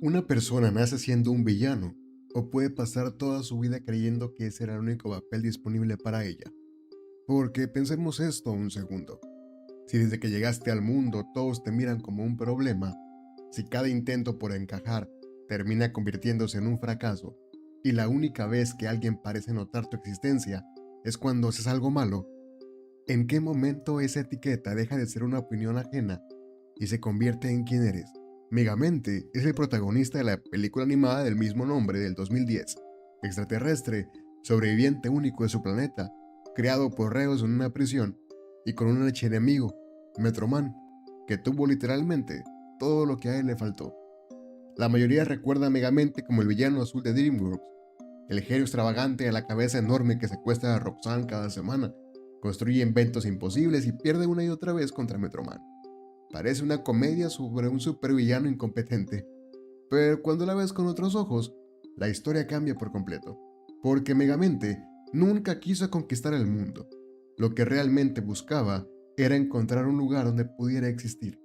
Una persona nace siendo un villano o puede pasar toda su vida creyendo que ese era el único papel disponible para ella. Porque pensemos esto un segundo. Si desde que llegaste al mundo todos te miran como un problema, si cada intento por encajar termina convirtiéndose en un fracaso y la única vez que alguien parece notar tu existencia es cuando haces algo malo, ¿en qué momento esa etiqueta deja de ser una opinión ajena y se convierte en quién eres? Megamente es el protagonista de la película animada del mismo nombre del 2010, extraterrestre, sobreviviente único de su planeta, creado por reos en una prisión y con un archienemigo, Metroman, que tuvo literalmente todo lo que a él le faltó. La mayoría recuerda a Megamente como el villano azul de DreamWorks, el genio extravagante a la cabeza enorme que secuestra a Roxanne cada semana, construye inventos imposibles y pierde una y otra vez contra Metroman. Parece una comedia sobre un supervillano incompetente, pero cuando la ves con otros ojos, la historia cambia por completo, porque Megamente nunca quiso conquistar el mundo. Lo que realmente buscaba era encontrar un lugar donde pudiera existir,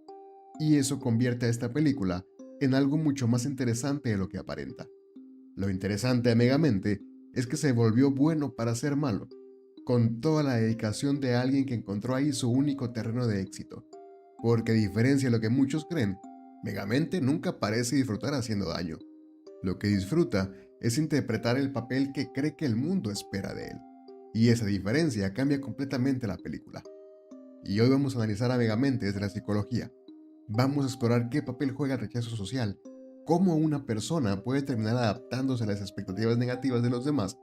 y eso convierte a esta película en algo mucho más interesante de lo que aparenta. Lo interesante de Megamente es que se volvió bueno para ser malo, con toda la dedicación de alguien que encontró ahí su único terreno de éxito. Porque a diferencia de lo que muchos creen, Megamente nunca parece disfrutar haciendo daño. Lo que disfruta es interpretar el papel que cree que el mundo espera de él. Y esa diferencia cambia completamente la película. Y hoy vamos a analizar a Megamente desde la psicología. Vamos a explorar qué papel juega el rechazo social, cómo una persona puede terminar adaptándose a las expectativas negativas de los demás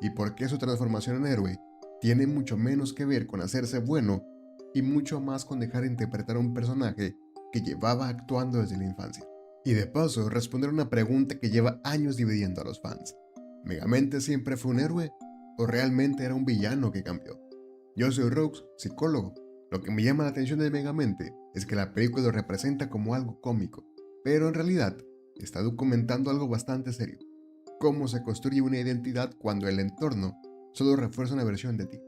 y por qué su transformación en héroe tiene mucho menos que ver con hacerse bueno y mucho más con dejar de interpretar a un personaje que llevaba actuando desde la infancia. Y de paso, responder una pregunta que lleva años dividiendo a los fans. ¿Megamente siempre fue un héroe o realmente era un villano que cambió? Yo soy Rox, psicólogo. Lo que me llama la atención de Megamente es que la película lo representa como algo cómico, pero en realidad está documentando algo bastante serio. Cómo se construye una identidad cuando el entorno solo refuerza una versión de ti.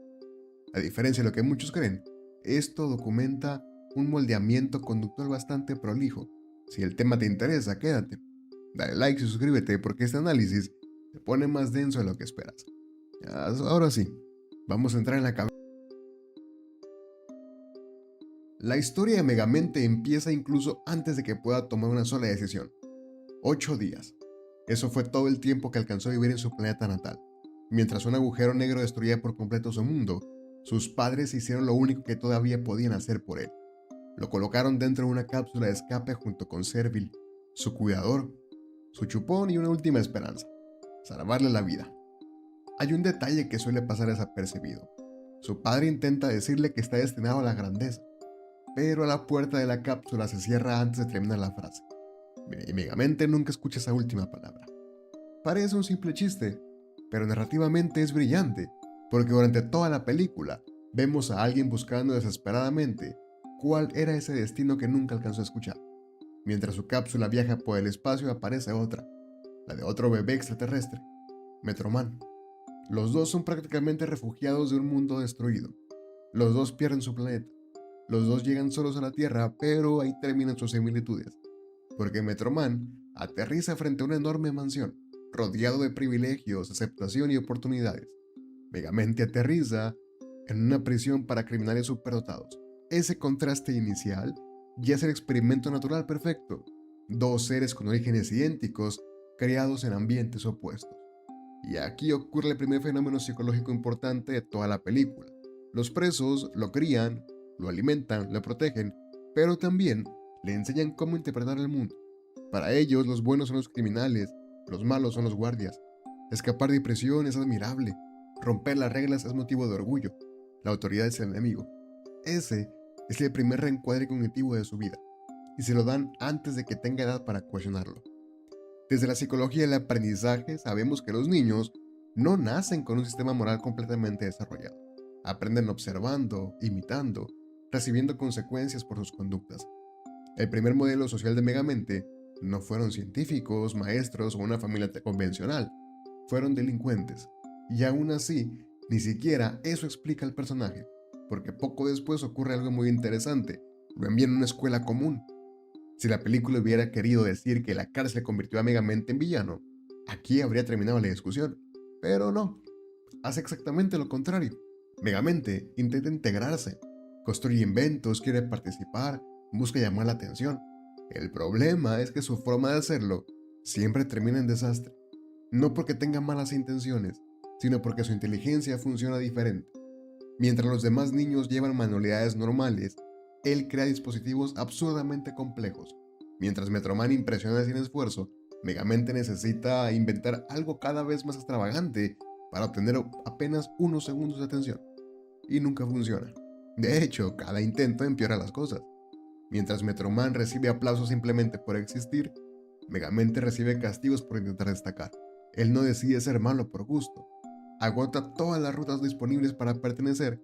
A diferencia de lo que muchos creen, esto documenta un moldeamiento conductual bastante prolijo. Si el tema te interesa, quédate. Dale like y suscríbete porque este análisis se pone más denso de lo que esperas. Ahora sí, vamos a entrar en la cabeza. La historia de Megamente empieza incluso antes de que pueda tomar una sola decisión. 8 días. Eso fue todo el tiempo que alcanzó a vivir en su planeta natal. Mientras un agujero negro destruía por completo su mundo, sus padres hicieron lo único que todavía podían hacer por él. Lo colocaron dentro de una cápsula de escape junto con Servil, su cuidador, su chupón y una última esperanza: salvarle la vida. Hay un detalle que suele pasar desapercibido. Su padre intenta decirle que está destinado a la grandeza, pero la puerta de la cápsula se cierra antes de terminar la frase. Y Megamente nunca escucha esa última palabra. Parece un simple chiste, pero narrativamente es brillante, porque durante toda la película vemos a alguien buscando desesperadamente cuál era ese destino que nunca alcanzó a escuchar. Mientras su cápsula viaja por el espacio aparece otra, la de otro bebé extraterrestre, Metroman. Los dos son prácticamente refugiados de un mundo destruido. Los dos pierden su planeta. Los dos llegan solos a la Tierra, pero ahí terminan sus similitudes, porque Metroman aterriza frente a una enorme mansión, rodeado de privilegios, aceptación y oportunidades. Megamente aterriza en una prisión para criminales superdotados. Ese contraste inicial ya es el experimento natural perfecto. Dos seres con orígenes idénticos, creados en ambientes opuestos. Y aquí ocurre el primer fenómeno psicológico importante de toda la película. Los presos lo crían, lo alimentan, lo protegen, pero también le enseñan cómo interpretar el mundo. Para ellos, los buenos son los criminales, los malos son los guardias. Escapar de prisión es admirable. Romper las reglas es motivo de orgullo. La autoridad es el enemigo. Ese es el primer reencuadre cognitivo de su vida, y se lo dan antes de que tenga edad para cuestionarlo. Desde la psicología del aprendizaje sabemos que los niños no nacen con un sistema moral completamente desarrollado. Aprenden observando, imitando, recibiendo consecuencias por sus conductas. El primer modelo social de Megamente no fueron científicos, maestros o una familia convencional, fueron delincuentes. Y aún así, ni siquiera eso explica al personaje, porque poco después ocurre algo muy interesante: lo envían a una escuela común. Si la película hubiera querido decir que la cárcel convirtió a Megamente en villano, aquí habría terminado la discusión. Pero no, hace exactamente lo contrario. Megamente intenta integrarse, construye inventos, quiere participar, busca llamar la atención. El problema es que su forma de hacerlo siempre termina en desastre. No porque tenga malas intenciones, sino porque su inteligencia funciona diferente. Mientras los demás niños llevan manualidades normales, él crea dispositivos absurdamente complejos. Mientras Metroman impresiona sin esfuerzo, Megamente necesita inventar algo cada vez más extravagante para obtener apenas unos segundos de atención. Y nunca funciona. De hecho, cada intento empeora las cosas. Mientras Metroman recibe aplausos simplemente por existir, Megamente recibe castigos por intentar destacar. Él no decide ser malo por gusto. Agota todas las rutas disponibles para pertenecer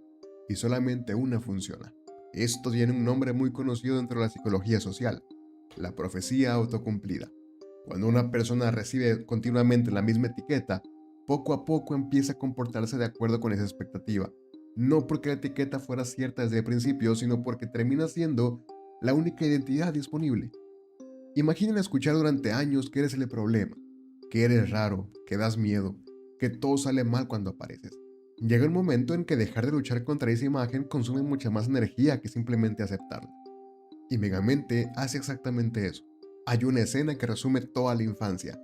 y solamente una funciona. Esto tiene un nombre muy conocido dentro de la psicología social, la profecía autocumplida. Cuando una persona recibe continuamente la misma etiqueta, poco a poco empieza a comportarse de acuerdo con esa expectativa. No porque la etiqueta fuera cierta desde el principio, sino porque termina siendo la única identidad disponible. Imaginen escuchar durante años que eres el problema, que eres raro, que das miedo, que todo sale mal cuando apareces. Llega un momento en que dejar de luchar contra esa imagen consume mucha más energía que simplemente aceptarla. Y Megamente hace exactamente eso. Hay una escena que resume toda la infancia.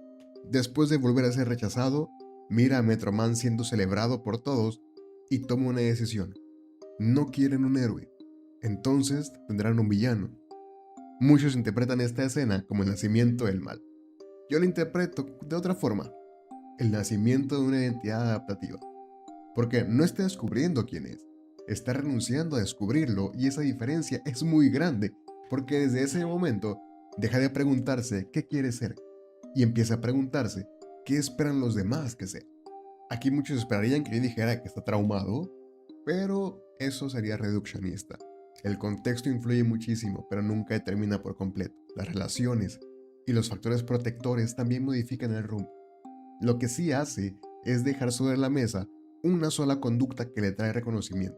Después de volver a ser rechazado, mira a Metroman siendo celebrado por todos y toma una decisión. No quieren un héroe, entonces tendrán un villano. Muchos interpretan esta escena como el nacimiento del mal. Yo la interpreto de otra forma, el nacimiento de una identidad adaptativa. Porque no está descubriendo quién es, está renunciando a descubrirlo y esa diferencia es muy grande, porque desde ese momento deja de preguntarse qué quiere ser y empieza a preguntarse qué esperan los demás que sea. Aquí muchos esperarían que yo dijera que está traumado, pero eso sería reduccionista. El contexto influye muchísimo, pero nunca determina por completo. Las relaciones y los factores protectores también modifican el rumbo. Lo que sí hace es dejar sobre la mesa una sola conducta que le trae reconocimiento.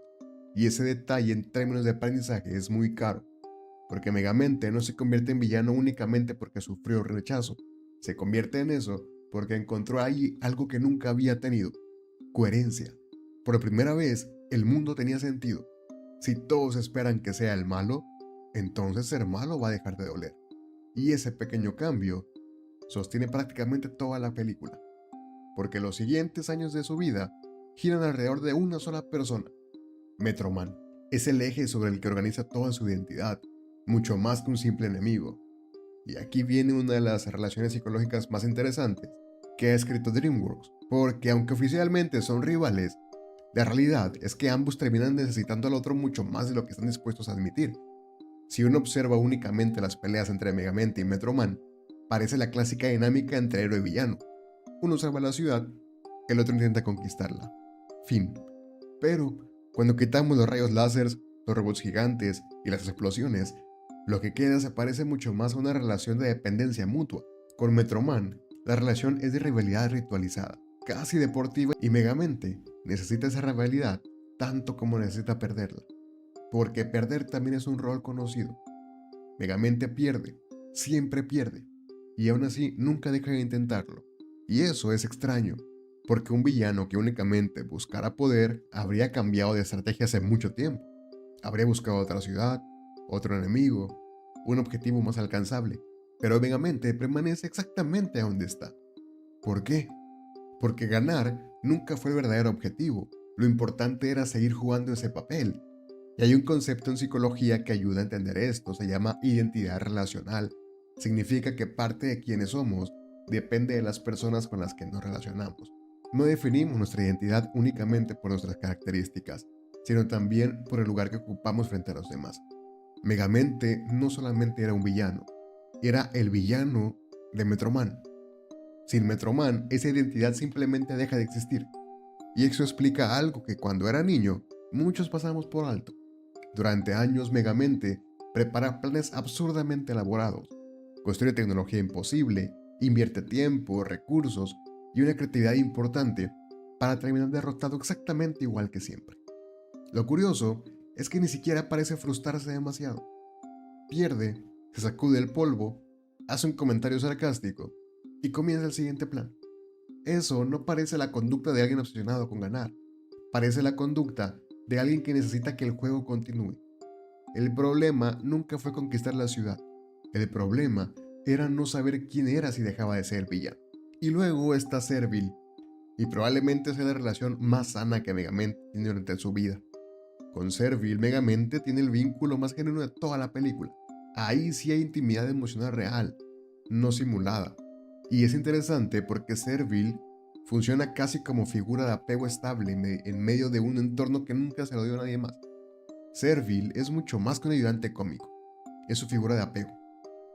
Y ese detalle en términos de aprendizaje es muy caro, porque Megamente no se convierte en villano únicamente porque sufrió rechazo. Se convierte en eso porque encontró ahí algo que nunca había tenido: coherencia. Por primera vez, el mundo tenía sentido. Si todos esperan que sea el malo, entonces ser malo va a dejar de doler. Y ese pequeño cambio sostiene prácticamente toda la película, porque los siguientes años de su vida giran alrededor de una sola persona: Metroman. Es el eje sobre el que organiza toda su identidad, mucho más que un simple enemigo. Y aquí viene una de las relaciones psicológicas más interesantes que ha escrito DreamWorks, porque aunque oficialmente son rivales, la realidad es que ambos terminan necesitando al otro mucho más de lo que están dispuestos a admitir. Si uno observa únicamente las peleas entre Megamente y Metroman, parece la clásica dinámica entre héroe y villano. Uno salva la ciudad, el otro intenta conquistarla. Fin. Pero, cuando quitamos los rayos láser, los robots gigantes y las explosiones, lo que queda se parece mucho más a una relación de dependencia mutua. Con Metroman, la relación es de rivalidad ritualizada, casi deportiva, y Megamente necesita esa rivalidad tanto como necesita perderla. Porque perder también es un rol conocido. Megamente pierde, siempre pierde, y aún así nunca deja de intentarlo. Y eso es extraño, porque un villano que únicamente buscara poder habría cambiado de estrategia hace mucho tiempo. Habría buscado otra ciudad, otro enemigo, un objetivo más alcanzable, pero Megamente permanece exactamente donde está. ¿Por qué? Porque ganar nunca fue el verdadero objetivo. Lo importante era seguir jugando ese papel. Y hay un concepto en psicología que ayuda a entender esto, se llama identidad relacional. Significa que parte de quienes somos depende de las personas con las que nos relacionamos. No definimos nuestra identidad únicamente por nuestras características, sino también por el lugar que ocupamos frente a los demás. Megamente no solamente era un villano, era el villano de Metroman. Sin Metroman, esa identidad simplemente deja de existir. Y eso explica algo que cuando era niño, muchos pasamos por alto. Durante años, Megamente prepara planes absurdamente elaborados, construye tecnología imposible, invierte tiempo, recursos y una creatividad importante para terminar derrotado exactamente igual que siempre. Lo curioso es que ni siquiera parece frustrarse demasiado. Pierde, se sacude el polvo, hace un comentario sarcástico y comienza el siguiente plan. Eso no parece la conducta de alguien obsesionado con ganar, parece la conducta de alguien que necesita que el juego continúe. El problema nunca fue conquistar la ciudad, el problema era no saber quién era si dejaba de ser villano. Y luego está Servil, y probablemente sea la relación más sana que Megamente tiene durante su vida. Con Servil, Megamente tiene el vínculo más genuino de toda la película. Ahí sí hay intimidad emocional real, no simulada. Y es interesante porque Servil funciona casi como figura de apego estable en medio de un entorno que nunca se lo dio a nadie más. Servil es mucho más que un ayudante cómico, es su figura de apego.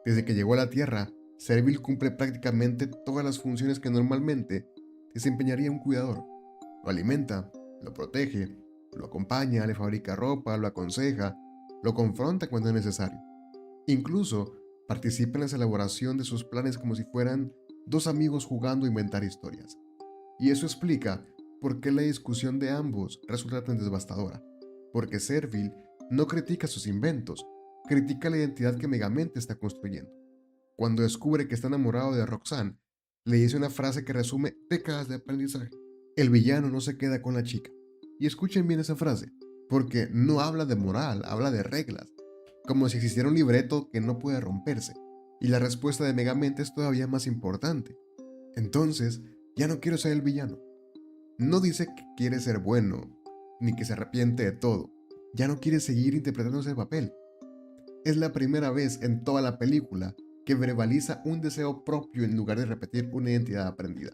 Desde que llegó a la Tierra, Servil cumple prácticamente todas las funciones que normalmente desempeñaría un cuidador. Lo alimenta, lo protege, lo acompaña, le fabrica ropa, lo aconseja, lo confronta cuando es necesario. Incluso participa en la elaboración de sus planes como si fueran dos amigos jugando a inventar historias. Y eso explica por qué la discusión de ambos resulta tan devastadora. Porque Servil no critica sus inventos, critica la identidad que Megamente está construyendo. Cuando descubre que está enamorado de Roxanne, le dice una frase que resume décadas de aprendizaje. El villano no se queda con la chica. Y escuchen bien esa frase, porque no habla de moral, habla de reglas, como si existiera un libreto que no puede romperse. Y la respuesta de Megamente es todavía más importante. Entonces, ya no quiero ser el villano. No dice que quiere ser bueno, ni que se arrepiente de todo. Ya no quiere seguir interpretando ese papel. Es la primera vez en toda la película que verbaliza un deseo propio en lugar de repetir una identidad aprendida.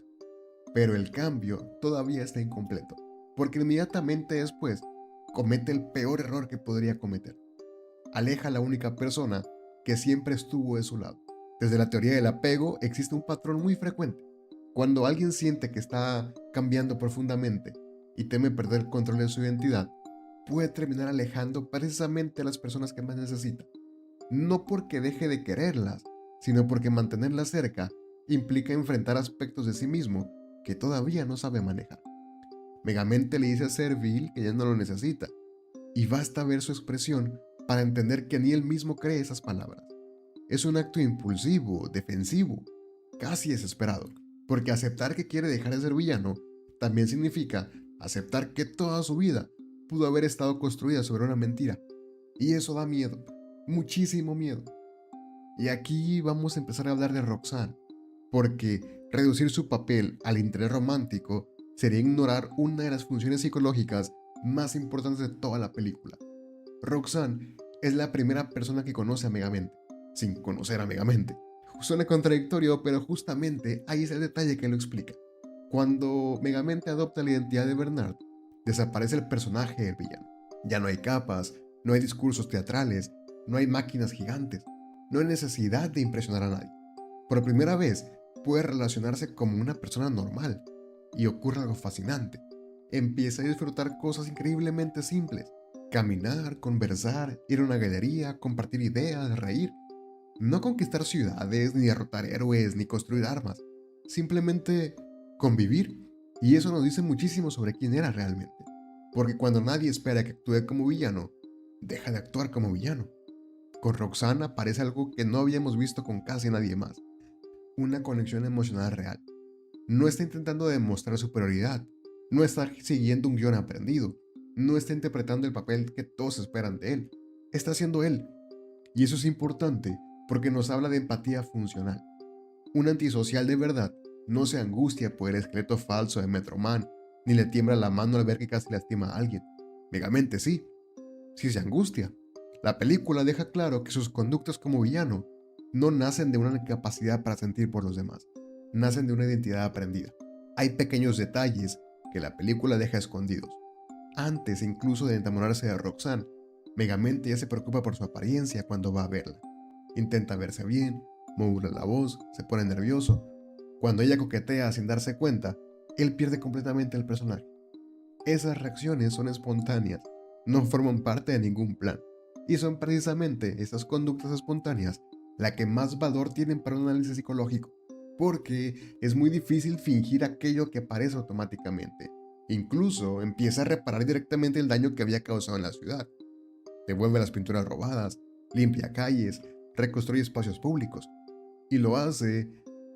Pero el cambio todavía está incompleto, porque inmediatamente después comete el peor error que podría cometer. Aleja a la única persona que siempre estuvo de su lado. Desde la teoría del apego existe un patrón muy frecuente. Cuando alguien siente que está cambiando profundamente y teme perder el control de su identidad, puede terminar alejando precisamente a las personas que más necesita. No porque deje de quererlas, sino porque mantenerlas cerca implica enfrentar aspectos de sí mismo que todavía no sabe manejar. Megamente le dice a Servil que ya no lo necesita, y basta ver su expresión para entender que ni él mismo cree esas palabras. Es un acto impulsivo, defensivo, casi desesperado, porque aceptar que quiere dejar de ser villano también significa aceptar que toda su vida pudo haber estado construida sobre una mentira. Y eso da miedo, muchísimo miedo. Y aquí vamos a empezar a hablar de Roxanne, porque reducir su papel al interés romántico sería ignorar una de las funciones psicológicas más importantes de toda la película. Roxanne es la primera persona que conoce a Megamente, sin conocer a Megamente. Suena contradictorio, pero justamente ahí es el detalle que lo explica. Cuando Megamente adopta la identidad de Bernard, desaparece el personaje del villano. Ya no hay capas, no hay discursos teatrales, no hay máquinas gigantes, no hay necesidad de impresionar a nadie. Por primera vez, puede relacionarse como una persona normal, y ocurre algo fascinante. Empieza a disfrutar cosas increíblemente simples. Caminar, conversar, ir a una galería, compartir ideas, reír. No conquistar ciudades, ni derrotar héroes, ni construir armas. Simplemente convivir. Y eso nos dice muchísimo sobre quién era realmente. Porque cuando nadie espera que actúe como villano, deja de actuar como villano. Con Roxanne aparece algo que no habíamos visto con casi nadie más. Una conexión emocional real. No está intentando demostrar superioridad. No está siguiendo un guión aprendido. No está interpretando el papel que todos esperan de él. Está siendo él. Y eso es importante porque nos habla de empatía funcional. Un antisocial de verdad no se angustia por el esqueleto falso de Metroman, ni le tiembla la mano al ver que casi lastima a alguien. Megamente sí se angustia. La película deja claro que sus conductas como villano no nacen de una incapacidad para sentir por los demás, nacen de una identidad aprendida. Hay pequeños detalles que la película deja escondidos. Antes incluso de enamorarse de Roxanne, Megamente ya se preocupa por su apariencia cuando va a verla. Intenta verse bien, modula la voz, se pone nervioso. Cuando ella coquetea sin darse cuenta, él pierde completamente el personaje. Esas reacciones son espontáneas, no forman parte de ningún plan, y son precisamente esas conductas espontáneas la que más valor tienen para un análisis psicológico, porque es muy difícil fingir aquello que aparece automáticamente. Incluso empieza a reparar directamente el daño que había causado en la ciudad. Devuelve las pinturas robadas, limpia calles, reconstruye espacios públicos y lo hace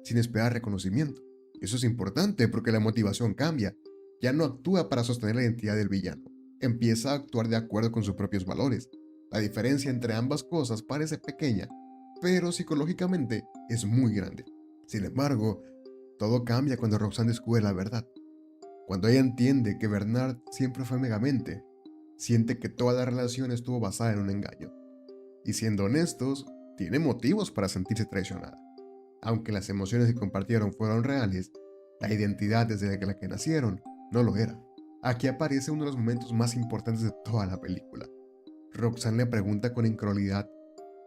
sin esperar reconocimiento. Eso es importante porque la motivación cambia. Ya no actúa para sostener la identidad del villano. Empieza a actuar de acuerdo con sus propios valores. La diferencia entre ambas cosas parece pequeña, pero psicológicamente es muy grande. Sin embargo, todo cambia cuando Roxanne descubre la verdad. Cuando ella entiende que Bernard siempre fue Megamente, siente que toda la relación estuvo basada en un engaño. Y siendo honestos, tiene motivos para sentirse traicionada. Aunque las emociones que compartieron fueron reales, la identidad desde la que nacieron no lo era. Aquí aparece uno de los momentos más importantes de toda la película. Roxanne le pregunta con incredulidad,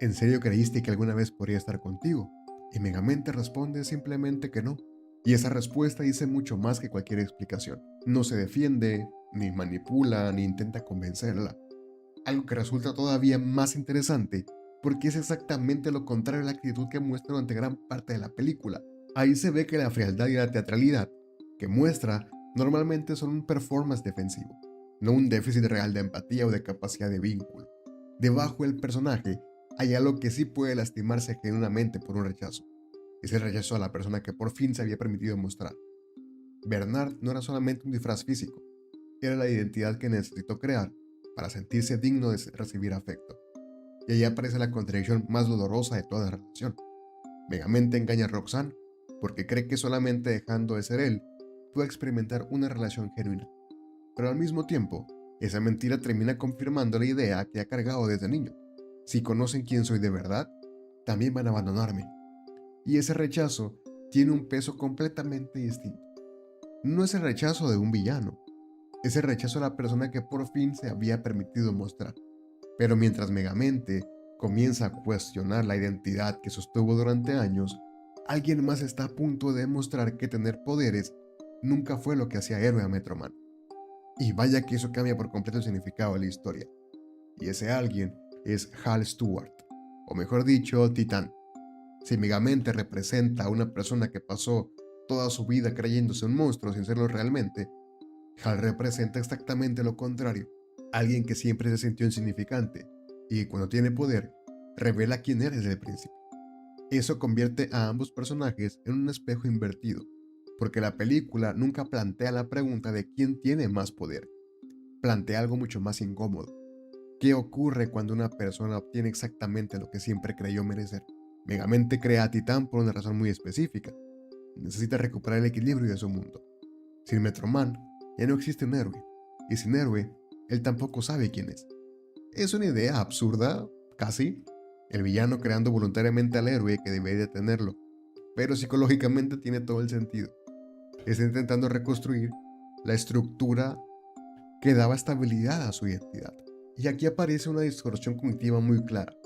¿en serio creíste que alguna vez podría estar contigo? Y Megamente responde simplemente que no. Y esa respuesta dice mucho más que cualquier explicación. No se defiende, ni manipula, ni intenta convencerla. Algo que resulta todavía más interesante porque es exactamente lo contrario a la actitud que muestra durante gran parte de la película. Ahí se ve que la frialdad y la teatralidad que muestra normalmente son un performance defensivo, no un déficit real de empatía o de capacidad de vínculo. Debajo del personaje hay algo que sí puede lastimarse genuinamente por un rechazo. Es el rechazo a la persona que por fin se había permitido mostrar. Bernard no era solamente un disfraz físico, era la identidad que necesitó crear para sentirse digno de recibir afecto. Y ahí aparece la contradicción más dolorosa de toda la relación. Megamente engaña a Roxanne porque cree que solamente dejando de ser él puede experimentar una relación genuina. Pero al mismo tiempo, esa mentira termina confirmando la idea que ha cargado desde niño. Si conocen quién soy de verdad, también van a abandonarme. Y ese rechazo tiene un peso completamente distinto. No es el rechazo de un villano, es el rechazo a la persona que por fin se había permitido mostrar. Pero mientras Megamente comienza a cuestionar la identidad que sostuvo durante años, alguien más está a punto de demostrar que tener poderes nunca fue lo que hacía héroe a Metroman. Y vaya que eso cambia por completo el significado de la historia. Y ese alguien es Hal Stewart, o mejor dicho, Titán. Si Megamente representa a una persona que pasó toda su vida creyéndose un monstruo sin serlo realmente, Hal representa exactamente lo contrario. Alguien que siempre se sintió insignificante y cuando tiene poder, revela quién eres desde el principio. Eso convierte a ambos personajes en un espejo invertido, porque la película nunca plantea la pregunta de quién tiene más poder. Plantea algo mucho más incómodo. ¿Qué ocurre cuando una persona obtiene exactamente lo que siempre creyó merecer? Megamente crea a Titán por una razón muy específica. Necesita recuperar el equilibrio de su mundo. Sin Metroman, ya no existe un héroe. Y sin héroe, él tampoco sabe quién es. Es una idea absurda, casi. El villano creando voluntariamente al héroe que debe detenerlo. Pero psicológicamente tiene todo el sentido. Está intentando reconstruir la estructura que daba estabilidad a su identidad. Y aquí aparece una distorsión cognitiva muy clara.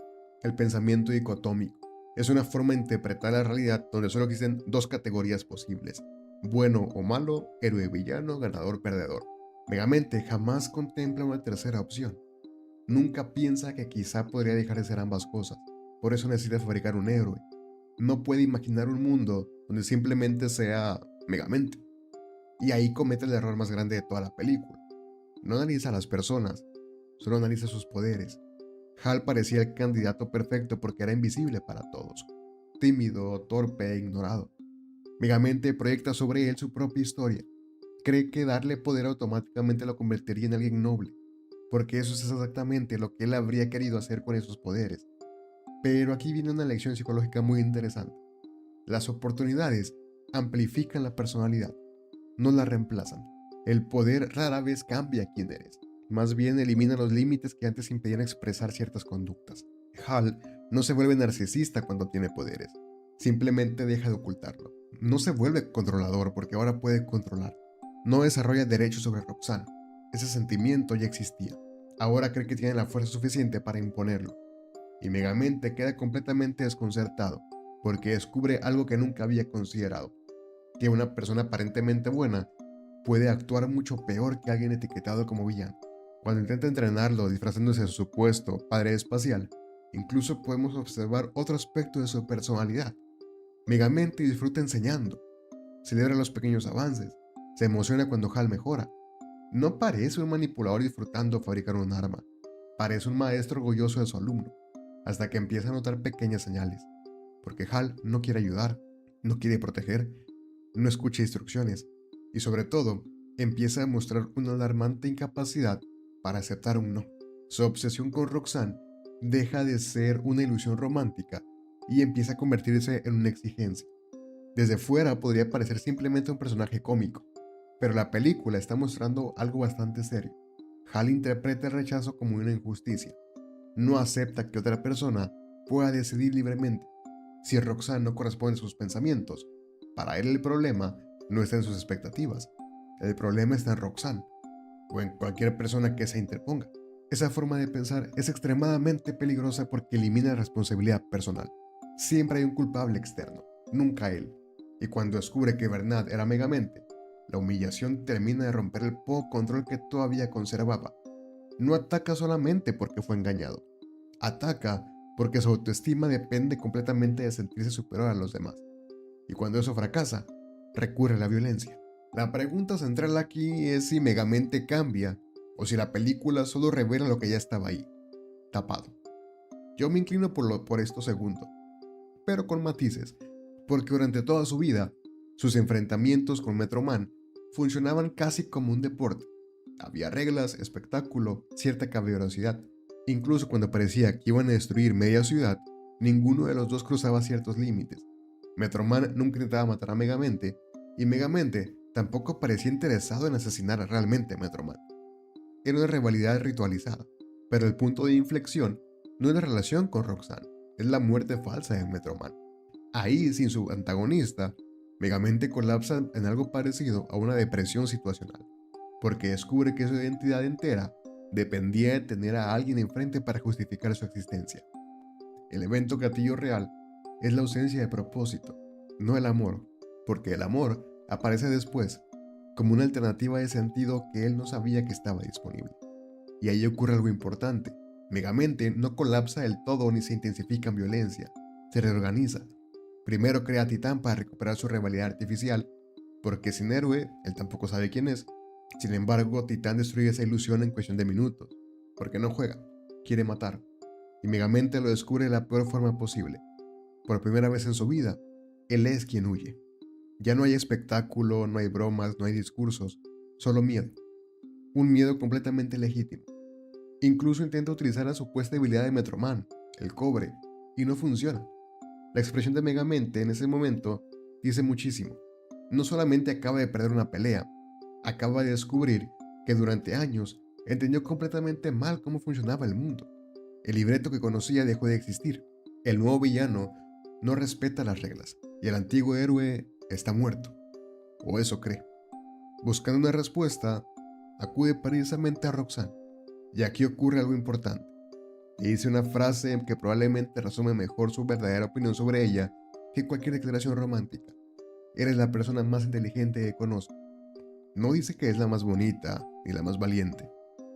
El pensamiento dicotómico. Es una forma de interpretar la realidad donde solo existen dos categorías posibles: bueno o malo, héroe villano, ganador perdedor. Megamente jamás contempla una tercera opción. Nunca piensa que quizá podría dejar de ser ambas cosas. Por eso necesita fabricar un héroe. No puede imaginar un mundo donde simplemente sea Megamente. Y ahí comete el error más grande de toda la película. No analiza a las personas, solo analiza sus poderes. Hal parecía el candidato perfecto porque era invisible para todos. Tímido, torpe e ignorado. Megamente proyecta sobre él su propia historia. Cree que darle poder automáticamente lo convertiría en alguien noble, porque eso es exactamente lo que él habría querido hacer con esos poderes. Pero aquí viene una lección psicológica muy interesante. Las oportunidades amplifican la personalidad, no la reemplazan. El poder rara vez cambia quién eres, más bien elimina los límites que antes impedían expresar ciertas conductas. Hal no se vuelve narcisista cuando tiene poderes, simplemente deja de ocultarlo. No se vuelve controlador porque ahora puede controlar. No desarrolla derechos sobre Roxanne. Ese sentimiento ya existía. Ahora cree que tiene la fuerza suficiente para imponerlo. Y Megamente queda completamente desconcertado porque descubre algo que nunca había considerado: que una persona aparentemente buena puede actuar mucho peor que alguien etiquetado como villano. Cuando intenta entrenarlo disfrazándose de su supuesto padre espacial, incluso podemos observar otro aspecto de su personalidad. Megamente disfruta enseñando, celebra los pequeños avances, se emociona cuando Hal mejora. No parece un manipulador disfrutando fabricar un arma, parece un maestro orgulloso de su alumno. hasta que empieza a notar pequeñas señales, porque Hal no quiere ayudar, no quiere proteger, no escucha instrucciones y sobre todo empieza a mostrar una alarmante incapacidad para aceptar un no. Su obsesión con Roxanne deja de ser una ilusión romántica y empieza a convertirse en una exigencia. Desde fuera podría parecer simplemente un personaje cómico, pero la película está mostrando algo bastante serio. Hal interpreta el rechazo como una injusticia. No acepta que otra persona pueda decidir libremente. Si Roxanne no corresponde a sus pensamientos, para él el problema no está en sus expectativas. El problema está en Roxanne, o en cualquier persona que se interponga. Esa forma de pensar es extremadamente peligrosa porque elimina la responsabilidad personal. Siempre hay un culpable externo, nunca él. Y cuando descubre que Bernard era Megamente, la humillación termina de romper el poco control que todavía conservaba. No ataca solamente porque fue engañado, ataca porque su autoestima depende completamente de sentirse superior a los demás. Y cuando eso fracasa, recurre a la violencia. La pregunta central aquí es si Megamente cambia o si la película solo revela lo que ya estaba ahí, tapado. Yo me inclino por esto segundo, pero con matices, porque durante toda su vida, sus enfrentamientos con Metro Man funcionaban casi como un deporte. Había reglas, espectáculo, cierta caballerosidad. Incluso cuando parecía que iban a destruir media ciudad, ninguno de los dos cruzaba ciertos límites. Metro Man nunca intentaba matar a Megamente, y Megamente tampoco parecía interesado en asesinar realmente a Metro Man. Era una rivalidad ritualizada, pero el punto de inflexión no es la relación con Roxanne, es la muerte falsa de Metro Man. Ahí, sin su antagonista, Megamente colapsa en algo parecido a una depresión situacional, porque descubre que su identidad entera dependía de tener a alguien enfrente para justificar su existencia. El evento gatillo real es la ausencia de propósito, no el amor, porque el amor aparece después, como una alternativa de sentido que él no sabía que estaba disponible. Y ahí ocurre algo importante. Megamente no colapsa del todo ni se intensifica en violencia, se reorganiza. Primero crea a Titán para recuperar su rivalidad artificial, porque sin héroe, él tampoco sabe quién es. Sin embargo, Titán destruye esa ilusión en cuestión de minutos, porque no juega, quiere matar, y Megamente lo descubre de la peor forma posible. Por primera vez en su vida, él es quien huye. Ya no hay espectáculo, no hay bromas, no hay discursos, solo miedo. Un miedo completamente legítimo. Incluso intenta utilizar la supuesta habilidad de Metro Man, el cobre, y no funciona. La expresión de Megamente en ese momento dice muchísimo. No solamente acaba de perder una pelea, acaba de descubrir que durante años entendió completamente mal cómo funcionaba el mundo. El libreto que conocía dejó de existir. El nuevo villano no respeta las reglas y el antiguo héroe está muerto. O eso cree. Buscando una respuesta, acude precisamente a Roxanne. Y aquí ocurre algo importante. Le dice una frase que probablemente resume mejor su verdadera opinión sobre ella que cualquier declaración romántica. Eres la persona más inteligente que conozco. No dice que es la más bonita ni la más valiente.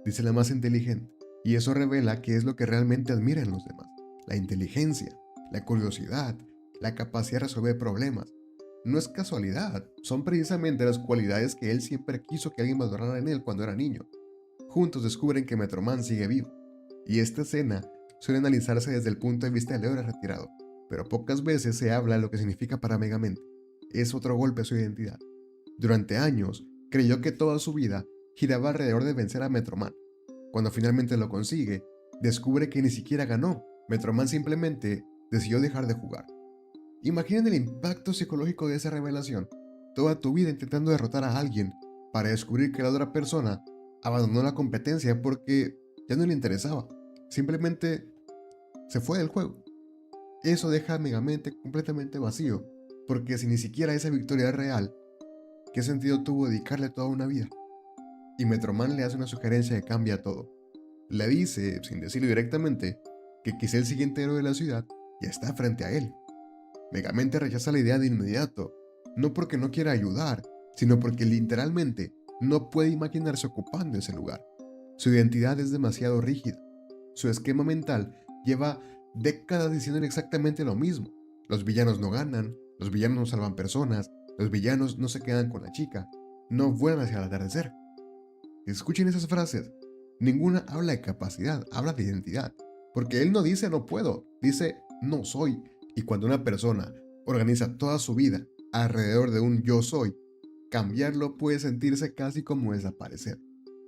Dice la más inteligente. Y eso revela qué es lo que realmente admira en los demás. La inteligencia, la curiosidad, la capacidad de resolver problemas. No es casualidad, son precisamente las cualidades que él siempre quiso que alguien valorara en él cuando era niño. Juntos descubren que Metro Man sigue vivo. Y esta escena suele analizarse desde el punto de vista del héroe retirado, pero pocas veces se habla de lo que significa para Megamente. Es otro golpe a su identidad. Durante años, creyó que toda su vida giraba alrededor de vencer a Metro Man. Cuando finalmente lo consigue, descubre que ni siquiera ganó. Metro Man simplemente decidió dejar de jugar. Imaginen el impacto psicológico de esa revelación. Toda tu vida intentando derrotar a alguien para descubrir que la otra persona abandonó la competencia porque ya no le interesaba. Simplemente se fue del juego. Eso deja a Megamente completamente vacío, porque si ni siquiera esa victoria es real, ¿qué sentido tuvo dedicarle toda una vida? Y Metro Man le hace una sugerencia que cambia todo. Le dice, sin decirlo directamente, que quizá el siguiente héroe de la ciudad ya está frente a él. Megamente rechaza la idea de inmediato, no porque no quiera ayudar, sino porque literalmente no puede imaginarse ocupando ese lugar. Su identidad es demasiado rígida. Su esquema mental lleva décadas diciendo exactamente lo mismo. Los villanos no ganan, los villanos no salvan personas, los villanos no se quedan con la chica, no vuelan hacia el atardecer. Escuchen esas frases. Ninguna habla de capacidad, habla de identidad. Porque él no dice no puedo, dice no soy. Y cuando una persona organiza toda su vida alrededor de un yo soy, cambiarlo puede sentirse casi como desaparecer.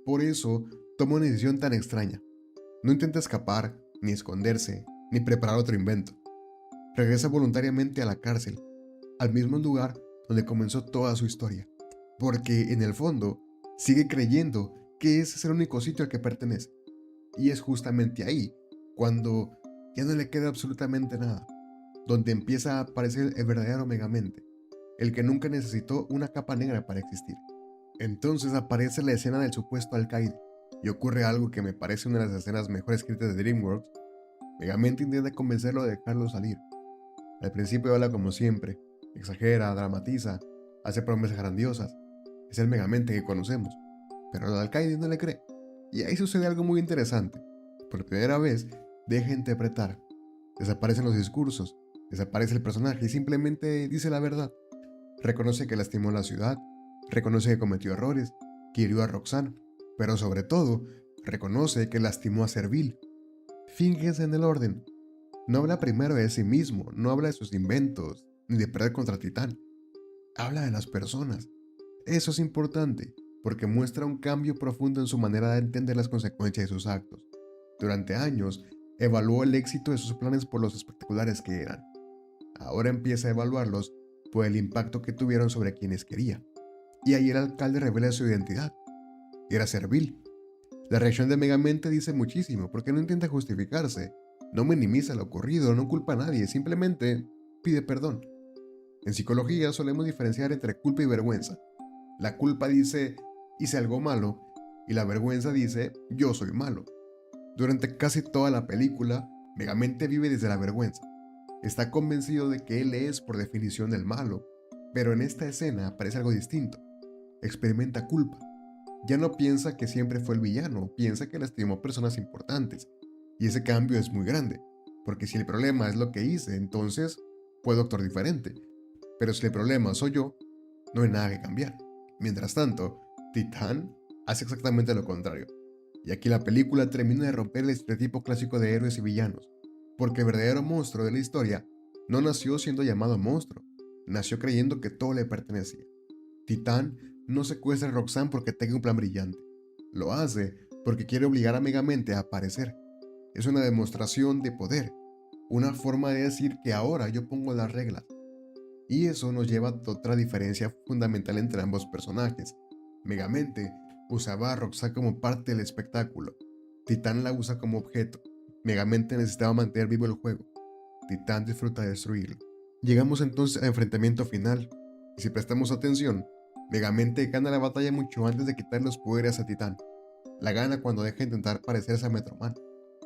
Por eso toma una decisión tan extraña. No intenta escapar, ni esconderse, ni preparar otro invento. Regresa voluntariamente a la cárcel, al mismo lugar donde comenzó toda su historia. Porque en el fondo sigue creyendo que ese es el único sitio al que pertenece. Y es justamente ahí, cuando ya no le queda absolutamente nada, donde empieza a aparecer el verdadero Megamente, el que nunca necesitó una capa negra para existir. Entonces aparece la escena del supuesto alcaide, y ocurre algo que me parece una de las escenas mejor escritas de DreamWorks. Megamente intenta convencerlo de dejarlo salir. Al principio habla como siempre, exagera, dramatiza, hace promesas grandiosas. Es el Megamente que conocemos, pero el alcaide no le cree. Y ahí sucede algo muy interesante. Por primera vez, deja de interpretar. Desaparecen los discursos, desaparece el personaje y simplemente dice la verdad. Reconoce que lastimó a la ciudad, reconoce que cometió errores, que hirió a Roxanne, pero sobre todo, reconoce que lastimó a Servil. Fíjense en el orden. No habla primero de sí mismo, no habla de sus inventos, ni de perder contra Titán. Habla de las personas. Eso es importante, porque muestra un cambio profundo en su manera de entender las consecuencias de sus actos. Durante años, evaluó el éxito de sus planes por los espectaculares que eran. Ahora empieza a evaluarlos por el impacto que tuvieron sobre quienes quería. Y ahí el alcalde revela su identidad. Era Servil. La reacción de Megamente dice muchísimo, porque no intenta justificarse, no minimiza lo ocurrido, no culpa a nadie, simplemente pide perdón. En psicología solemos diferenciar entre culpa y vergüenza. La culpa dice, hice algo malo, y la vergüenza dice, yo soy malo. Durante casi toda la película, Megamente vive desde la vergüenza. Está convencido de que él es por definición el malo, pero en esta escena aparece algo distinto. Experimenta culpa. Ya no piensa que siempre fue el villano, piensa que lastimó personas importantes. Y ese cambio es muy grande, porque si el problema es lo que hice, entonces puedo actuar diferente. Pero si el problema soy yo, no hay nada que cambiar. Mientras tanto, Titán hace exactamente lo contrario. Y aquí la película termina de romper el estereotipo clásico de héroes y villanos, porque el verdadero monstruo de la historia no nació siendo llamado monstruo, nació creyendo que todo le pertenecía. Titán no secuestra a Roxanne porque tenga un plan brillante, lo hace porque quiere obligar a Megamente a aparecer. Es una demostración de poder, una forma de decir que ahora yo pongo las reglas. Y eso nos lleva a otra diferencia fundamental entre ambos personajes. Megamente usaba a Roxanne como parte del espectáculo. Titán la usa como objeto. Megamente necesitaba mantener vivo el juego. Titán disfruta de destruirlo. Llegamos entonces al enfrentamiento final. Y si prestamos atención, Megamente gana la batalla mucho antes de quitar los poderes a Titán. La gana cuando deja de intentar parecerse a Metroman.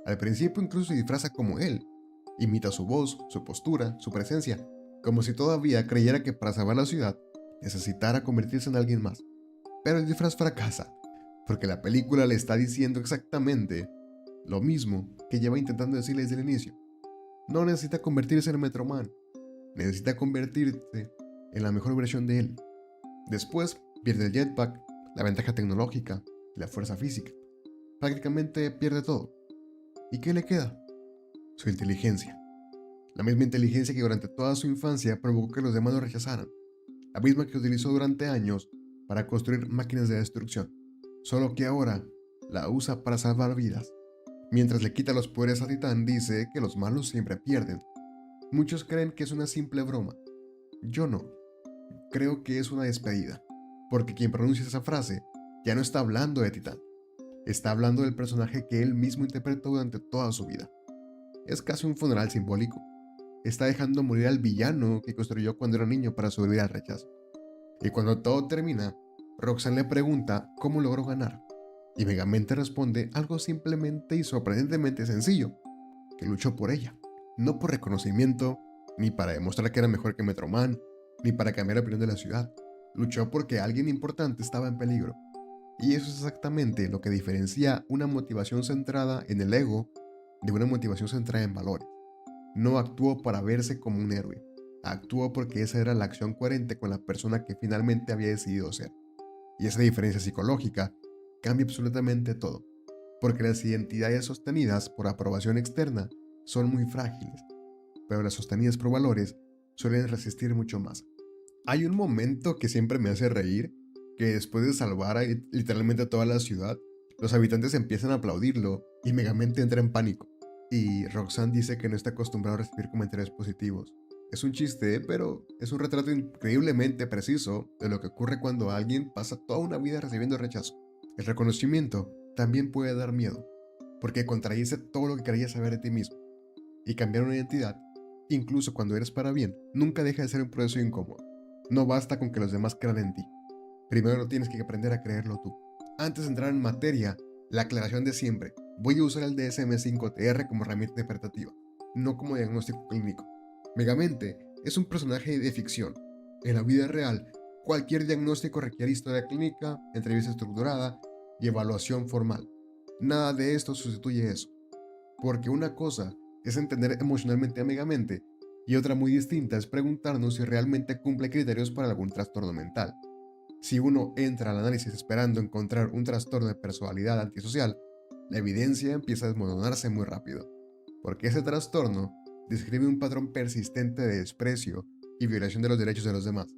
Al principio incluso se disfraza como él. Imita su voz, su postura, su presencia, como si todavía creyera que para salvar la ciudad necesitara convertirse en alguien más. Pero el disfraz fracasa, porque la película le está diciendo exactamente lo mismo que lleva intentando decirle desde el inicio. No necesita convertirse en Metroman, necesita convertirse en la mejor versión de él. Después pierde el jetpack, la ventaja tecnológica, la fuerza física. Prácticamente pierde todo. ¿Y qué le queda? Su inteligencia. La misma inteligencia que durante toda su infancia provocó que los demás lo rechazaran. La misma que utilizó durante años para construir máquinas de destrucción. Solo que ahora la usa para salvar vidas. Mientras le quita los poderes a Titán, dice que los malos siempre pierden. Muchos creen que es una simple broma. Yo no. Creo que es una despedida. Porque quien pronuncia esa frase ya no está hablando de Titán. Está hablando del personaje que él mismo interpretó durante toda su vida. Es casi un funeral simbólico. Está dejando morir al villano que construyó cuando era niño para sobrevivir al rechazo. Y cuando todo termina, Roxanne le pregunta cómo logró ganar. Y Megamente responde algo simplemente y sorprendentemente sencillo, que luchó por ella. No por reconocimiento, ni para demostrar que era mejor que Metroman, ni para cambiar la opinión de la ciudad. Luchó porque alguien importante estaba en peligro. Y eso es exactamente lo que diferencia una motivación centrada en el ego de una motivación centrada en valores. No actuó para verse como un héroe, actuó porque esa era la acción coherente con la persona que finalmente había decidido ser. Y esa diferencia psicológica cambia absolutamente todo. porque las identidades sostenidas por aprobación externa son muy frágiles, pero las sostenidas por valores suelen resistir mucho más. Hay un momento que siempre me hace reír, que después de salvar literalmente a toda la ciudad, los habitantes empiezan a aplaudirlo y Megamente entra en pánico. Y Roxanne dice que no está acostumbrado a recibir comentarios positivos. Es un chiste, pero es un retrato increíblemente preciso de lo que ocurre cuando alguien pasa toda una vida recibiendo rechazo. El reconocimiento también puede dar miedo, porque contradice todo lo que creías saber de ti mismo. Y cambiar una identidad, incluso cuando eres para bien, nunca deja de ser un proceso incómodo. No basta con que los demás crean en ti. Primero tienes que aprender a creerlo tú. Antes de entrar en materia, la aclaración de siempre. Voy a usar el DSM-5TR como herramienta interpretativa, no como diagnóstico clínico. Megamente es un personaje de ficción. En la vida real, cualquier diagnóstico requiere historia clínica, entrevista estructurada y evaluación formal. Nada de esto sustituye eso. Porque una cosa es entender emocionalmente a Megamente y otra muy distinta es preguntarnos si realmente cumple criterios para algún trastorno mental. Si uno entra al análisis esperando encontrar un trastorno de personalidad antisocial, la evidencia empieza a desmoronarse muy rápido, porque ese trastorno describe un patrón persistente de desprecio y violación de los derechos de los demás,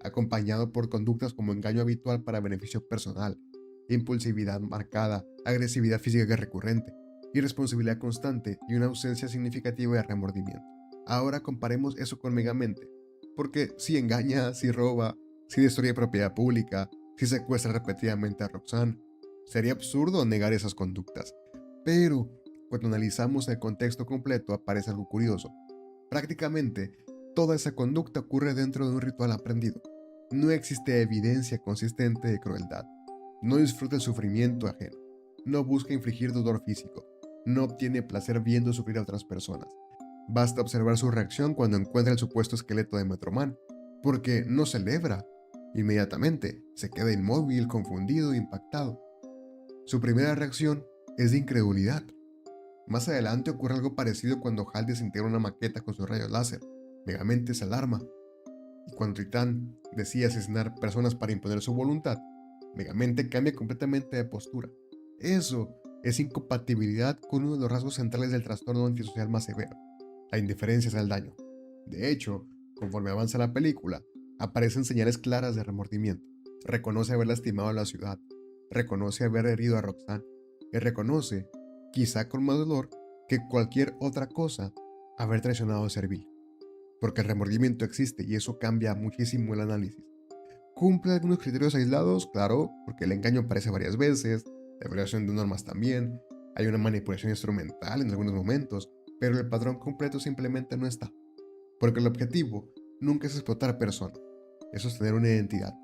acompañado por conductas como engaño habitual para beneficio personal, impulsividad marcada, agresividad física que es recurrente, irresponsabilidad constante y una ausencia significativa de remordimiento. Ahora comparemos eso con Megamente, porque si engaña, si roba, si destruye propiedad pública, si secuestra repetidamente a Roxanne, sería absurdo negar esas conductas. Pero, cuando analizamos el contexto completo, aparece algo curioso. Prácticamente, toda esa conducta ocurre dentro de un ritual aprendido. No existe evidencia consistente de crueldad. No disfruta el sufrimiento ajeno. No busca infligir dolor físico. No obtiene placer viendo sufrir a otras personas. Basta observar su reacción cuando encuentra el supuesto esqueleto de Metroman, porque no celebra. Inmediatamente se queda inmóvil, confundido, impactado. Su primera reacción es de incredulidad. Más adelante ocurre algo parecido cuando Hal desintegra una maqueta con sus rayos láser. Megamente se alarma. Y cuando Titán decide asesinar personas para imponer su voluntad, Megamente cambia completamente de postura. Eso es incompatibilidad con uno de los rasgos centrales del trastorno antisocial más severo, la indiferencia hacia el daño. De hecho, conforme avanza la película, aparecen señales claras de remordimiento. Reconoce haber lastimado a la ciudad, reconoce haber herido a Roxanne, y reconoce, quizá con más dolor que cualquier otra cosa, haber traicionado a Servil. Porque el remordimiento existe y eso cambia muchísimo el análisis. Cumple algunos criterios aislados, claro, porque el engaño aparece varias veces, la violación de normas también, hay una manipulación instrumental en algunos momentos, pero el patrón completo simplemente no está. Porque el objetivo nunca es explotar personas, es sostener una identidad.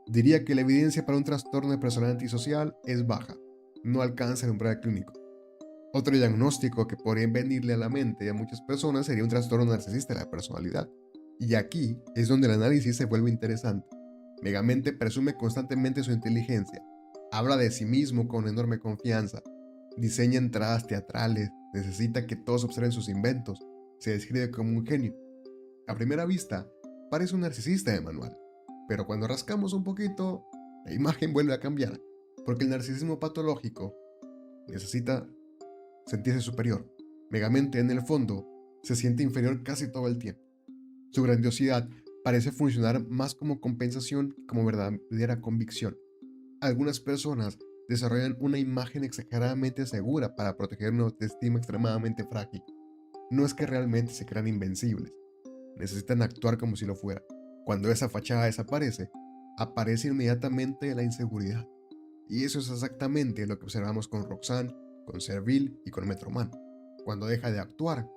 Diría que la evidencia para un trastorno de personalidad antisocial es baja, no alcanza el umbral clínico. Otro diagnóstico que podría venirle a la mente a muchas personas sería un trastorno narcisista de la personalidad. Y aquí es donde el análisis se vuelve interesante. Megamente presume constantemente su inteligencia, habla de sí mismo con enorme confianza, diseña entradas teatrales, necesita que todos observen sus inventos, se describe como un genio. A primera vista, parece un narcisista de manual, pero cuando rascamos un poquito, la imagen vuelve a cambiar, porque el narcisismo patológico necesita sentirse superior. Megamente, en el fondo, se siente inferior casi todo el tiempo. Su grandiosidad parece funcionar más como compensación que como verdadera convicción. Algunas personas desarrollan una imagen exageradamente segura para proteger una autoestima extremadamente frágil. No es que realmente se crean invencibles, necesitan actuar como si lo fuera. Cuando esa fachada desaparece, aparece inmediatamente la inseguridad. Y eso es exactamente lo que observamos con Roxanne, con Servil y con Metroman. Cuando deja de actuar,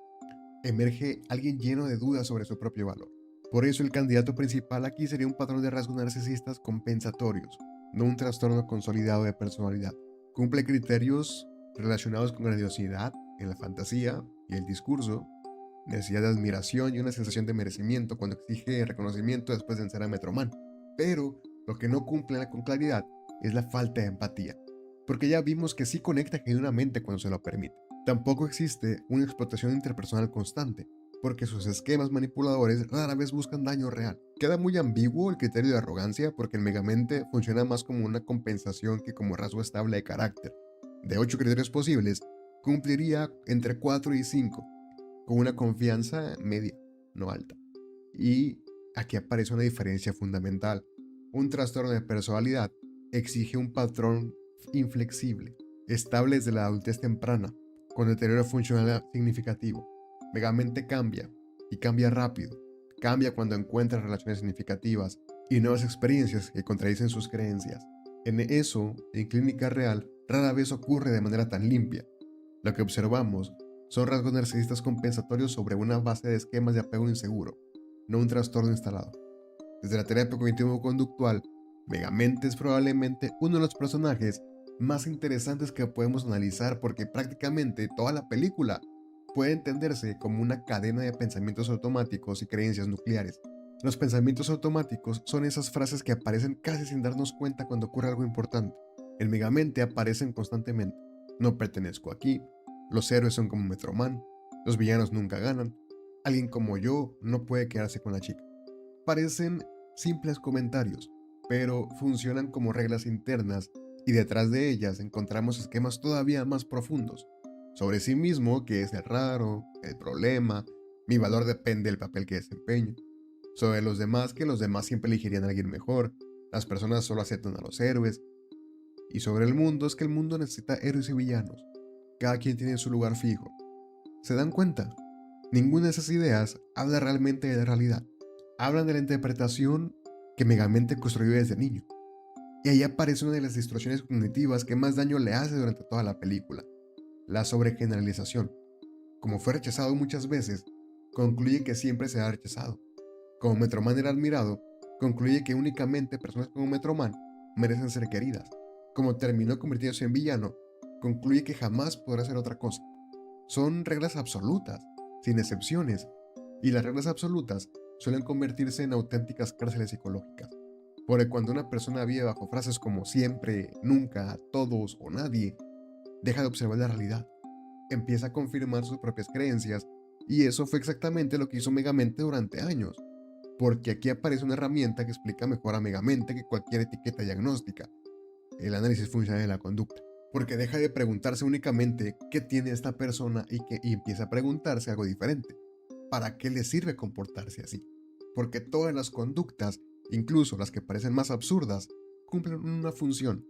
emerge alguien lleno de dudas sobre su propio valor. Por eso el candidato principal aquí sería un patrón de rasgos narcisistas compensatorios, no un trastorno consolidado de personalidad. Cumple criterios relacionados con grandiosidad en la fantasía y el discurso, necesidad de admiración y una sensación de merecimiento cuando exige reconocimiento después de vencer a Metroman. Pero lo que no cumple con claridad es la falta de empatía, porque ya vimos que sí conecta genuinamente cuando se lo permite. Tampoco existe una explotación interpersonal constante, porque sus esquemas manipuladores rara vez buscan daño real. Queda muy ambiguo el criterio de arrogancia porque el Megamente funciona más como una compensación que como rasgo estable de carácter. De 8 criterios posibles, cumpliría entre 4 y 5, con una confianza media, no alta. Y aquí aparece una diferencia fundamental. Un trastorno de personalidad exige un patrón inflexible, estable desde la adultez temprana, con deterioro funcional significativo. Megamente cambia, y cambia rápido. Cambia cuando encuentra relaciones significativas y nuevas experiencias que contradicen sus creencias. En eso, en clínica real, rara vez ocurre de manera tan limpia. Lo que observamos son rasgos narcisistas compensatorios sobre una base de esquemas de apego inseguro, no un trastorno instalado. Desde la terapia cognitivo-conductual, Megamente es probablemente uno de los personajes más interesantes que podemos analizar porque prácticamente toda la película puede entenderse como una cadena de pensamientos automáticos y creencias nucleares. Los pensamientos automáticos son esas frases que aparecen casi sin darnos cuenta cuando ocurre algo importante. En Megamente aparecen constantemente. No pertenezco aquí, los héroes son como Metroman, los villanos nunca ganan, alguien como yo no puede quedarse con la chica. Parecen simples comentarios, pero funcionan como reglas internas y detrás de ellas encontramos esquemas todavía más profundos. Sobre sí mismo, que es el raro, el problema, mi valor depende del papel que desempeño. Sobre los demás, que los demás siempre elegirían a alguien mejor, las personas solo aceptan a los héroes. Y sobre el mundo, es que el mundo necesita héroes y villanos. Cada quien tiene su lugar fijo. ¿Se dan cuenta? Ninguna de esas ideas habla realmente de la realidad. Hablan de la interpretación que Megamente construyó desde niño. Y ahí aparece una de las distorsiones cognitivas que más daño le hace durante toda la película, la sobregeneralización. Como fue rechazado muchas veces, concluye que siempre será rechazado. Como Metroman era admirado, concluye que únicamente personas como Metroman merecen ser queridas. Como terminó convirtiéndose en villano, concluye que jamás podrá ser otra cosa. Son reglas absolutas, sin excepciones, y las reglas absolutas suelen convertirse en auténticas cárceles psicológicas. Porque cuando una persona vive bajo frases como siempre, nunca, todos o nadie, deja de observar la realidad, empieza a confirmar sus propias creencias, y eso fue exactamente lo que hizo Megamente durante años. Porque aquí aparece una herramienta que explica mejor a Megamente que cualquier etiqueta diagnóstica, el análisis funcional de la conducta. Porque deja de preguntarse únicamente qué tiene esta persona y empieza a preguntarse algo diferente. ¿Para qué le sirve comportarse así? Porque todas las conductas, incluso las que parecen más absurdas, cumplen una función.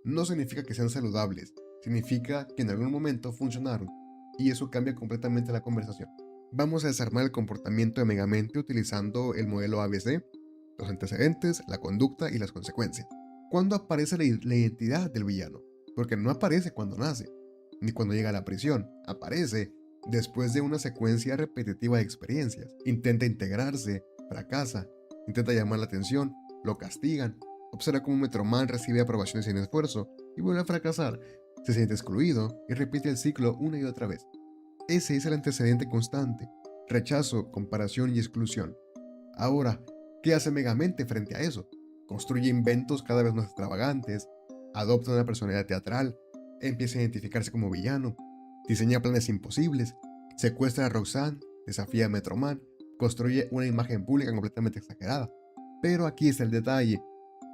No significa que sean saludables, significa que en algún momento funcionaron, y eso cambia completamente la conversación. Vamos a desarmar el comportamiento de Megamente utilizando el modelo ABC, los antecedentes, la conducta y las consecuencias. ¿Cuándo aparece la identidad del villano? Porque no aparece cuando nace, ni cuando llega a la prisión, aparece después de una secuencia repetitiva de experiencias. Intenta integrarse, fracasa, intenta llamar la atención, lo castigan, observa cómo Metroman recibe aprobaciones sin esfuerzo y vuelve a fracasar, se siente excluido y repite el ciclo una y otra vez. Ese es el antecedente constante, rechazo, comparación y exclusión. Ahora, ¿qué hace Megamente frente a eso? Construye inventos cada vez más extravagantes, adopta una personalidad teatral, empieza a identificarse como villano, diseña planes imposibles, secuestra a Roxanne, desafía a Metroman, construye una imagen pública completamente exagerada. Pero aquí está el detalle,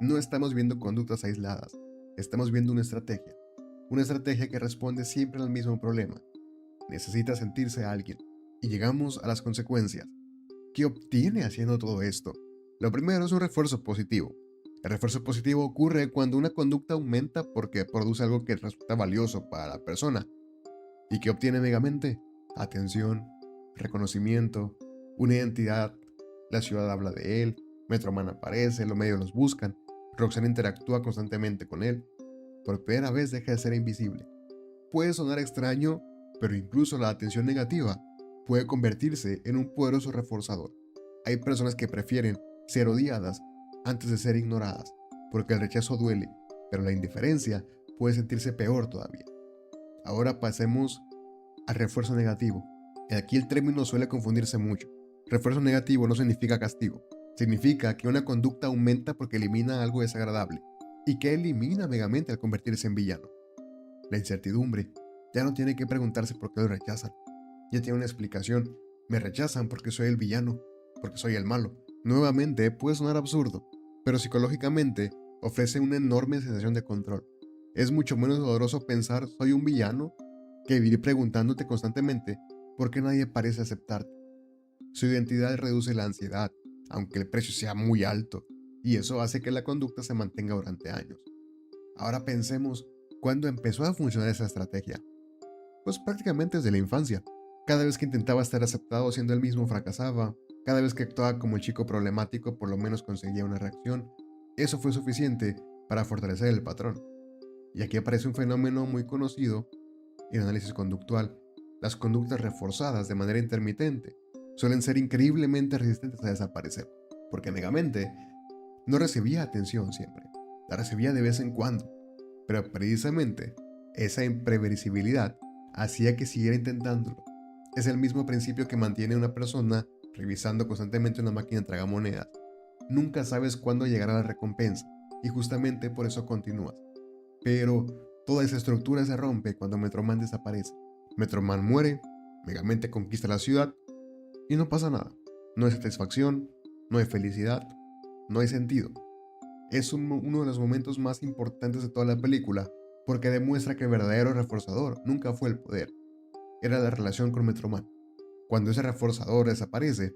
no estamos viendo conductas aisladas, estamos viendo una estrategia que responde siempre al mismo problema. Necesita sentirse a alguien, y llegamos a las consecuencias. ¿Qué obtiene haciendo todo esto? Lo primero es un refuerzo positivo. El refuerzo positivo ocurre cuando una conducta aumenta porque produce algo que resulta valioso para la persona. ¿Y qué obtiene Megamente? Atención, reconocimiento, una identidad. La ciudad habla de él, Metroman aparece, los medios los buscan, Roxanne interactúa constantemente con él. Por primera vez deja de ser invisible. Puede sonar extraño, pero incluso la atención negativa puede convertirse en un poderoso reforzador. Hay personas que prefieren ser odiadas antes de ser ignoradas, porque el rechazo duele, pero la indiferencia puede sentirse peor todavía. Ahora pasemos al refuerzo negativo. Aquí el término suele confundirse mucho. Refuerzo negativo no significa castigo, significa que una conducta aumenta porque elimina algo desagradable. ¿Y qué elimina Megamente al convertirse en villano? La incertidumbre. Ya no tiene que preguntarse por qué lo rechazan. Ya tiene una explicación. Me rechazan porque soy el villano, porque soy el malo. Nuevamente puede sonar absurdo, pero psicológicamente ofrece una enorme sensación de control. Es mucho menos doloroso pensar soy un villano que vivir preguntándote constantemente por qué nadie parece aceptarte. Su identidad reduce la ansiedad, aunque el precio sea muy alto, y eso hace que la conducta se mantenga durante años. Ahora pensemos cuándo empezó a funcionar esa estrategia. Pues prácticamente desde la infancia. Cada vez que intentaba estar aceptado siendo él mismo fracasaba, cada vez que actuaba como el chico problemático por lo menos conseguía una reacción. Eso fue suficiente para fortalecer el patrón. Y aquí aparece un fenómeno muy conocido en análisis conductual. Las conductas reforzadas de manera intermitente suelen ser increíblemente resistentes a desaparecer, porque Megamente no recibía atención siempre, la recibía de vez en cuando, pero precisamente esa imprevisibilidad hacía que siguiera intentándolo. Es el mismo principio que mantiene a una persona revisando constantemente una máquina de tragamonedas. Nunca sabes cuándo llegará la recompensa, y justamente por eso continúas. Pero toda esa estructura se rompe cuando Metroman desaparece. Metroman muere, Megamente conquista la ciudad, y no pasa nada. No hay satisfacción, no hay felicidad, no hay sentido. Es uno de los momentos más importantes de toda la película porque demuestra que el verdadero reforzador nunca fue el poder, era la relación con Metroman. Cuando ese reforzador desaparece,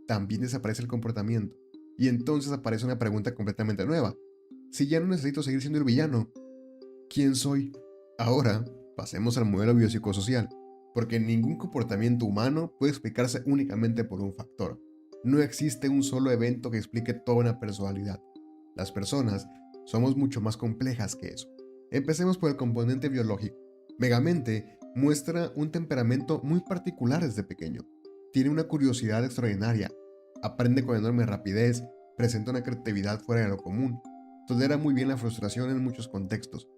también desaparece el comportamiento. Y entonces aparece una pregunta completamente nueva. Si ya no necesito seguir siendo el villano, ¿quién soy? Ahora, pasemos al modelo biopsicosocial, porque ningún comportamiento humano puede explicarse únicamente por un factor. No existe un solo evento que explique toda una personalidad. Las personas somos mucho más complejas que eso. Empecemos por el componente biológico. Megamente muestra un temperamento muy particular desde pequeño. Tiene una curiosidad extraordinaria, aprende con enorme rapidez, presenta una creatividad fuera de lo común, tolera muy bien la frustración en muchos contextos.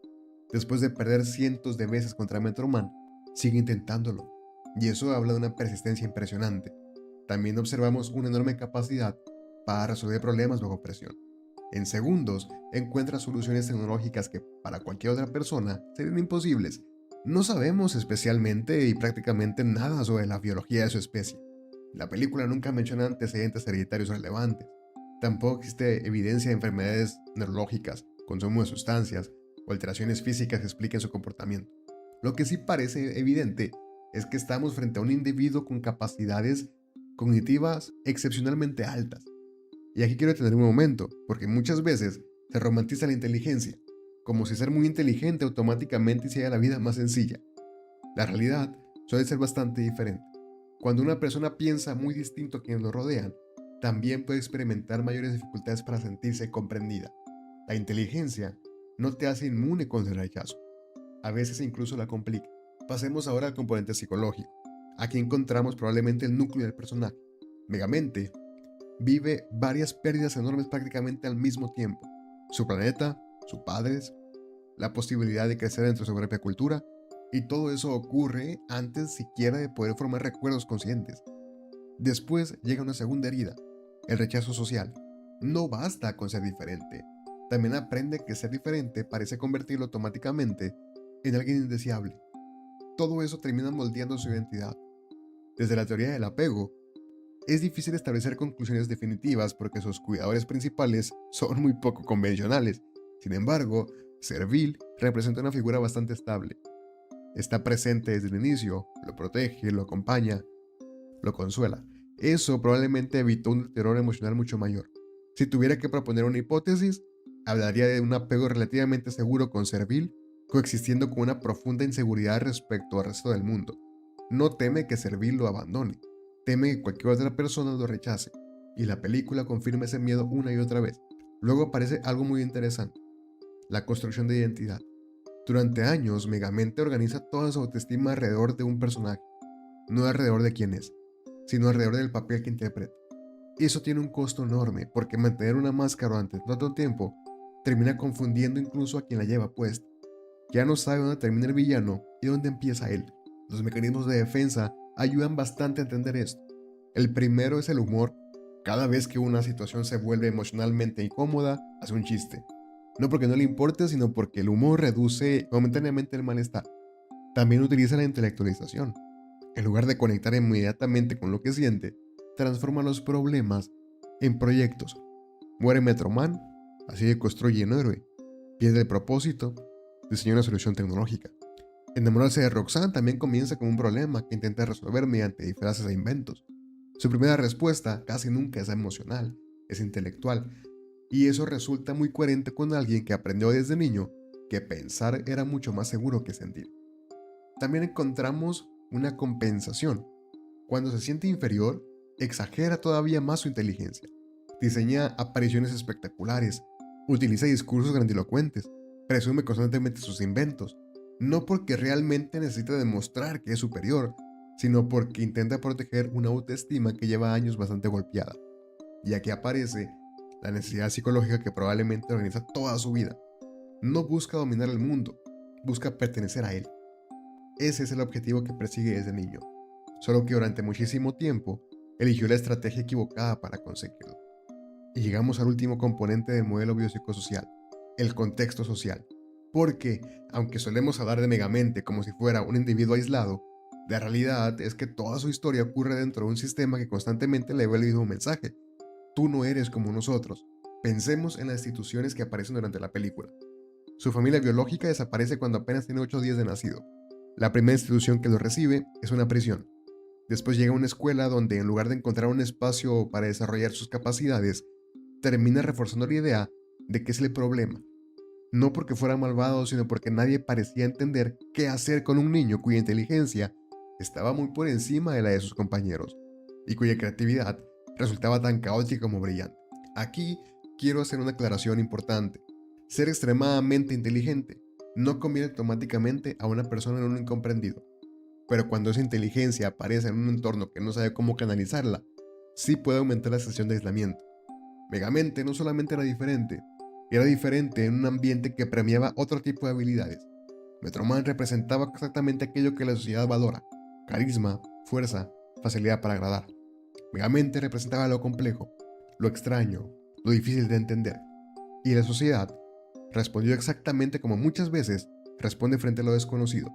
Después de perder cientos de veces contra Metroman, sigue intentándolo, y eso habla de una persistencia impresionante. También observamos una enorme capacidad para resolver problemas bajo presión. En segundos, encuentra soluciones tecnológicas que para cualquier otra persona serían imposibles. No sabemos especialmente y prácticamente nada sobre la biología de su especie. La película nunca menciona antecedentes hereditarios relevantes. Tampoco existe evidencia de enfermedades neurológicas, consumo de sustancias o alteraciones físicas que expliquen su comportamiento. Lo que sí parece evidente es que estamos frente a un individuo con capacidades cognitivas excepcionalmente altas. Y aquí quiero detener un momento, porque muchas veces se romantiza la inteligencia, como si ser muy inteligente automáticamente hiciera la vida más sencilla. La realidad suele ser bastante diferente. Cuando una persona piensa muy distinto a quienes lo rodean, también puede experimentar mayores dificultades para sentirse comprendida. La inteligencia no te hace inmune contra el rechazo. A veces incluso la complica. Pasemos ahora al componente psicológico. Aquí encontramos probablemente el núcleo del personaje. Megamente vive varias pérdidas enormes prácticamente al mismo tiempo. Su planeta, sus padres, la posibilidad de crecer dentro de su propia cultura, y todo eso ocurre antes siquiera de poder formar recuerdos conscientes. Después llega una segunda herida, el rechazo social. No basta con ser diferente. También aprende que ser diferente parece convertirlo automáticamente en alguien indeseable. Todo eso termina moldeando su identidad. Desde la teoría del apego, es difícil establecer conclusiones definitivas porque sus cuidadores principales son muy poco convencionales. Sin embargo, Servil representa una figura bastante estable. Está presente desde el inicio, lo protege, lo acompaña, lo consuela. Eso probablemente evitó un deterioro emocional mucho mayor. Si tuviera que proponer una hipótesis, hablaría de un apego relativamente seguro con Servil, coexistiendo con una profunda inseguridad respecto al resto del mundo. No teme que Servil lo abandone, teme que cualquier otra persona lo rechace, y la película confirma ese miedo una y otra vez. Luego aparece algo muy interesante, la construcción de identidad. Durante años, Megamente organiza toda su autoestima alrededor de un personaje, no alrededor de quién es, sino alrededor del papel que interpreta. Y eso tiene un costo enorme, porque mantener una máscara durante tanto tiempo termina confundiendo incluso a quien la lleva puesta. Ya no sabe dónde termina el villano y dónde empieza él. Los mecanismos de defensa ayudan bastante a entender esto. El primero es el humor. Cada vez que una situación se vuelve emocionalmente incómoda, hace un chiste. No porque no le importe, sino porque el humor reduce momentáneamente el malestar. También utiliza la intelectualización. En lugar de conectar inmediatamente con lo que siente, transforma los problemas en proyectos. Muere Metroman, así que construye un héroe. Pierde el propósito, diseña una solución tecnológica. Enamorarse de Roxanne también comienza como un problema que intenta resolver mediante disfraces e inventos. Su primera respuesta casi nunca es emocional, es intelectual, y eso resulta muy coherente con alguien que aprendió desde niño que pensar era mucho más seguro que sentir. También encontramos una compensación. Cuando se siente inferior, exagera todavía más su inteligencia. Diseña apariciones espectaculares, utiliza discursos grandilocuentes, presume constantemente sus inventos, no porque realmente necesita demostrar que es superior, sino porque intenta proteger una autoestima que lleva años bastante golpeada. Y aquí aparece la necesidad psicológica que probablemente organiza toda su vida. No busca dominar el mundo, busca pertenecer a él. Ese es el objetivo que persigue desde niño, solo que durante muchísimo tiempo eligió la estrategia equivocada para conseguirlo. Y llegamos al último componente del modelo biopsicosocial, el contexto social. Porque, aunque solemos hablar de Megamente como si fuera un individuo aislado, la realidad es que toda su historia ocurre dentro de un sistema que constantemente le vuelve el mismo mensaje. Tú no eres como nosotros. Pensemos en las instituciones que aparecen durante la película. Su familia biológica desaparece cuando apenas tiene 8 días de nacido. La primera institución que lo recibe es una prisión. Después llega a una escuela donde, en lugar de encontrar un espacio para desarrollar sus capacidades, termina reforzando la idea de que es el problema. No porque fuera malvado, sino porque nadie parecía entender qué hacer con un niño cuya inteligencia estaba muy por encima de la de sus compañeros y cuya creatividad resultaba tan caótica como brillante. Aquí quiero hacer una aclaración importante. Ser extremadamente inteligente no conviene automáticamente a una persona en un incomprendido, pero cuando esa inteligencia aparece en un entorno que no sabe cómo canalizarla, sí puede aumentar la sensación de aislamiento. Megamente no solamente era diferente en un ambiente que premiaba otro tipo de habilidades. Metroman representaba exactamente aquello que la sociedad valora: carisma, fuerza, facilidad para agradar. Megamente representaba lo complejo, lo extraño, lo difícil de entender. Y la sociedad respondió exactamente como muchas veces responde frente a lo desconocido: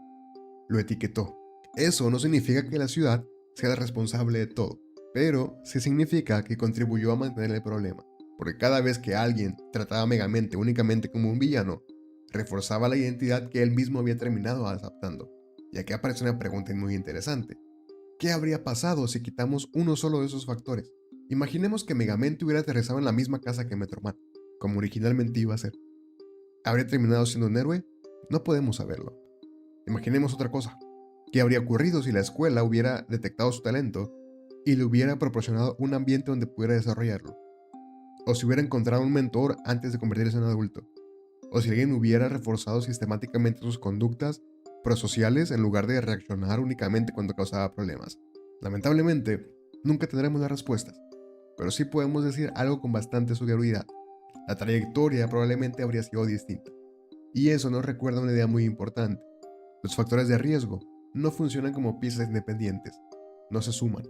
lo etiquetó. Eso no significa que la ciudad sea la responsable de todo, pero sí significa que contribuyó a mantener el problema, porque cada vez que alguien trataba a Megamente únicamente como un villano, reforzaba la identidad que él mismo había terminado adaptando. Y aquí aparece una pregunta muy interesante. ¿Qué habría pasado si quitamos uno solo de esos factores? Imaginemos que Megamente hubiera aterrizado en la misma casa que Metroman, como originalmente iba a ser. ¿Habría terminado siendo un héroe? No podemos saberlo. Imaginemos otra cosa. ¿Qué habría ocurrido si la escuela hubiera detectado su talento y le hubiera proporcionado un ambiente donde pudiera desarrollarlo? ¿O si hubiera encontrado un mentor antes de convertirse en adulto? ¿O si alguien hubiera reforzado sistemáticamente sus conductas prosociales en lugar de reaccionar únicamente cuando causaba problemas? Lamentablemente, nunca tendremos las respuestas, pero sí podemos decir algo con bastante seguridad. La trayectoria probablemente habría sido distinta. Y eso nos recuerda una idea muy importante. Los factores de riesgo no funcionan como piezas independientes, no se suman,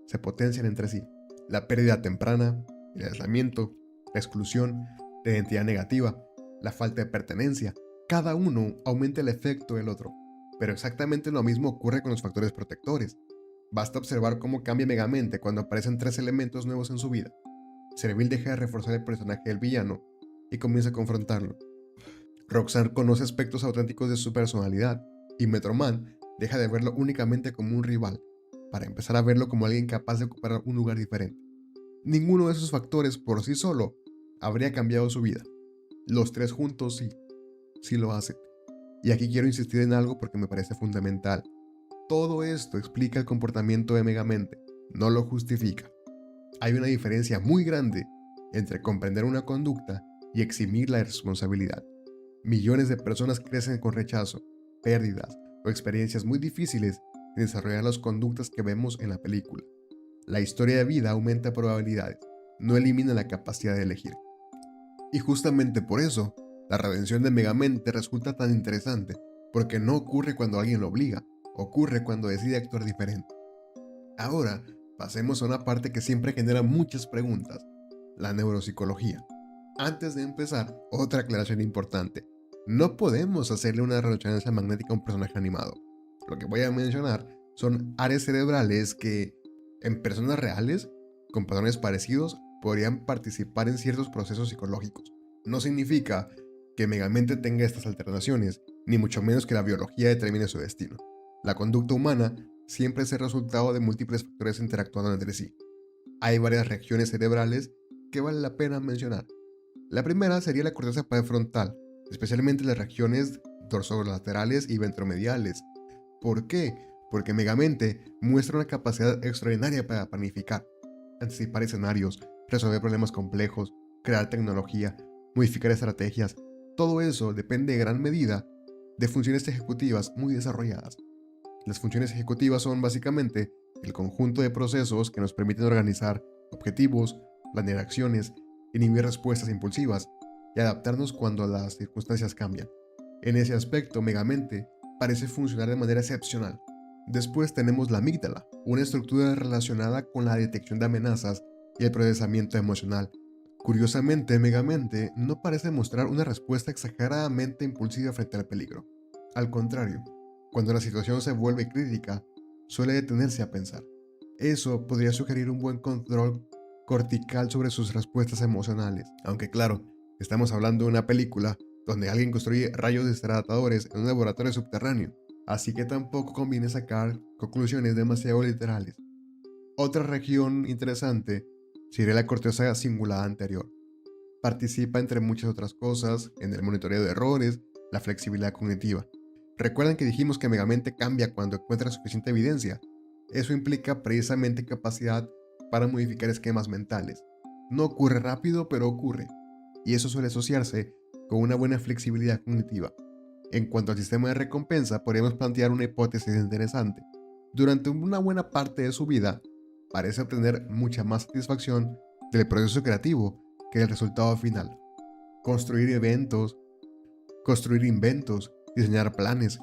se potencian entre sí. La pérdida temprana, el aislamiento, la exclusión, la identidad negativa, la falta de pertenencia, cada uno aumenta el efecto del otro. Pero exactamente lo mismo ocurre con los factores protectores. Basta observar cómo cambia Megamente cuando aparecen 3 elementos nuevos en su vida. Servil deja de reforzar el personaje del villano y comienza a confrontarlo. Roxanne conoce aspectos auténticos de su personalidad, y Metroman deja de verlo únicamente como un rival, para empezar a verlo como alguien capaz de ocupar un lugar diferente. Ninguno de esos factores por sí solo habría cambiado su vida. Los tres juntos sí lo hacen. Y aquí quiero insistir en algo porque me parece fundamental. Todo esto explica el comportamiento de Megamente, no lo justifica. Hay una diferencia muy grande entre comprender una conducta y eximirla de responsabilidad. Millones de personas crecen con rechazo, pérdidas o experiencias muy difíciles de desarrollar las conductas que vemos en la película. La historia de vida aumenta probabilidades, no elimina la capacidad de elegir. Y justamente por eso, la redención de Megamente resulta tan interesante, porque no ocurre cuando alguien lo obliga, ocurre cuando decide actuar diferente. Ahora, pasemos a una parte que siempre genera muchas preguntas: la neuropsicología. Antes de empezar, otra aclaración importante: no podemos hacerle una resonancia magnética a un personaje animado. Lo que voy a mencionar son áreas cerebrales que, en personas reales, con patrones parecidos, podrían participar en ciertos procesos psicológicos. No significa que Megamente tenga estas alternaciones, ni mucho menos que la biología determine su destino. La conducta humana siempre es el resultado de múltiples factores interactuando entre sí. Hay varias regiones cerebrales que vale la pena mencionar. La primera sería la corteza prefrontal, especialmente las regiones dorsolaterales y ventromediales. ¿Por qué? Porque Megamente muestra una capacidad extraordinaria para planificar, anticipar escenarios, resolver problemas complejos, crear tecnología, modificar estrategias. Todo eso depende en gran medida de funciones ejecutivas muy desarrolladas. Las funciones ejecutivas son básicamente el conjunto de procesos que nos permiten organizar objetivos, planear acciones, inhibir respuestas impulsivas y adaptarnos cuando las circunstancias cambian. En ese aspecto, Megamente parece funcionar de manera excepcional. Después tenemos la amígdala, una estructura relacionada con la detección de amenazas y el procesamiento emocional. Curiosamente, Megamente no parece mostrar una respuesta exageradamente impulsiva frente al peligro. Al contrario, cuando la situación se vuelve crítica, suele detenerse a pensar. Eso podría sugerir un buen control cortical sobre sus respuestas emocionales. Aunque claro, estamos hablando de una película donde alguien construye rayos destratadores en un laboratorio subterráneo, así que tampoco conviene sacar conclusiones demasiado literales. Otra región interesante sería la corteza cingulada anterior. Participa, entre muchas otras cosas, en el monitoreo de errores, la flexibilidad cognitiva. Recuerdan que dijimos que Megamente cambia cuando encuentra suficiente evidencia. Eso implica precisamente capacidad para modificar esquemas mentales. No ocurre rápido, pero ocurre. Y eso suele asociarse con una buena flexibilidad cognitiva. En cuanto al sistema de recompensa, podríamos plantear una hipótesis interesante. Durante una buena parte de su vida, parece obtener mucha más satisfacción del proceso creativo que del resultado final. Construir eventos, construir inventos, diseñar planes,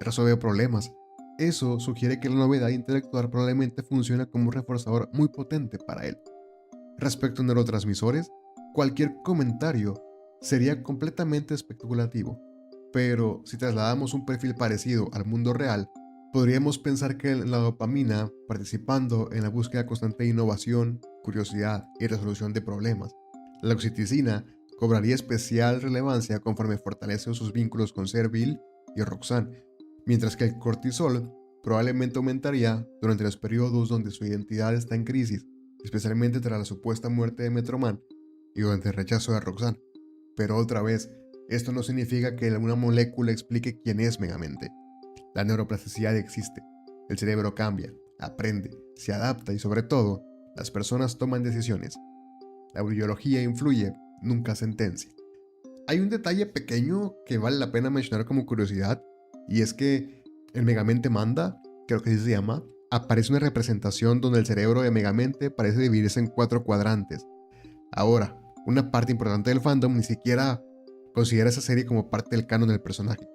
resolver problemas. Eso sugiere que la novedad intelectual probablemente funciona como un reforzador muy potente para él. Respecto a neurotransmisores, cualquier comentario sería completamente especulativo. Pero si trasladamos un perfil parecido al mundo real, podríamos pensar que la dopamina, participando en la búsqueda constante de innovación, curiosidad y resolución de problemas. La oxiticina cobraría especial relevancia conforme fortalece sus vínculos con Servil y Roxanne, mientras que el cortisol probablemente aumentaría durante los periodos donde su identidad está en crisis, especialmente tras la supuesta muerte de Metroman y durante el rechazo de Roxanne. Pero otra vez, esto no significa que una molécula explique quién es Megamente. La neuroplasticidad existe, el cerebro cambia, aprende, se adapta y sobre todo, las personas toman decisiones. La biología influye, nunca sentencia. Hay un detalle pequeño que vale la pena mencionar como curiosidad, y es que en Megamente Manda, creo que así se llama, aparece una representación donde el cerebro de Megamente parece dividirse en 4 cuadrantes. Ahora, una parte importante del fandom ni siquiera considera esa serie como parte del canon del personaje,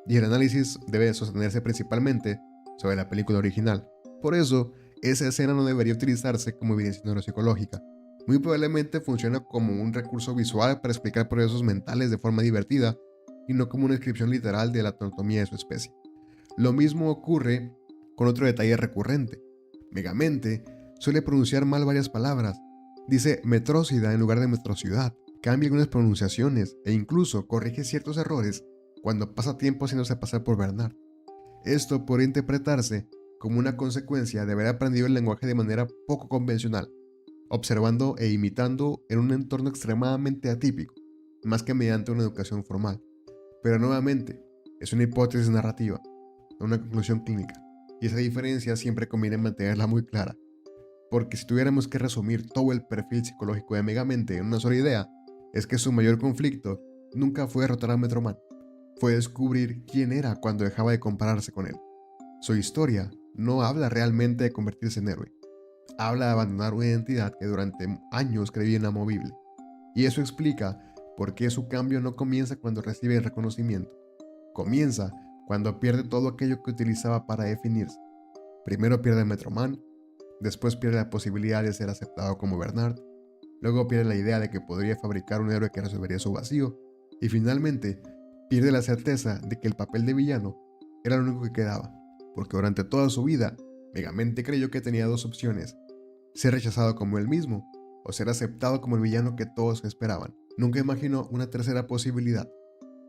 y el análisis debe sostenerse principalmente sobre la película original. Por eso, esa escena no debería utilizarse como evidencia neuropsicológica. Muy probablemente funciona como un recurso visual para explicar procesos mentales de forma divertida y no como una descripción literal de la anatomía de su especie. Lo mismo ocurre con otro detalle recurrente. Megamente suele pronunciar mal varias palabras. Dice metrócida en lugar de metrociudad, cambia algunas pronunciaciones e incluso corrige ciertos errores cuando pasa tiempo haciéndose pasar por Bernard. Esto podría interpretarse como una consecuencia de haber aprendido el lenguaje de manera poco convencional, observando e imitando en un entorno extremadamente atípico, más que mediante una educación formal. Pero nuevamente, es una hipótesis narrativa, no una conclusión clínica, y esa diferencia siempre conviene mantenerla muy clara, porque si tuviéramos que resumir todo el perfil psicológico de Megamente en una sola idea, es que su mayor conflicto nunca fue derrotar a Metroman, fue descubrir quién era cuando dejaba de compararse con él. Su historia no habla realmente de convertirse en héroe, habla de abandonar una identidad que durante años creía inamovible. Y eso explica por qué su cambio no comienza cuando recibe el reconocimiento. Comienza cuando pierde todo aquello que utilizaba para definirse. Primero pierde a Metroman, después pierde la posibilidad de ser aceptado como Bernard, luego pierde la idea de que podría fabricar un héroe que resolvería su vacío, y finalmente pierde la certeza de que el papel de villano era lo único que quedaba, porque durante toda su vida, Megamente creyó que tenía dos opciones: ser rechazado como él mismo, o ser aceptado como el villano que todos esperaban. Nunca imaginó una tercera posibilidad,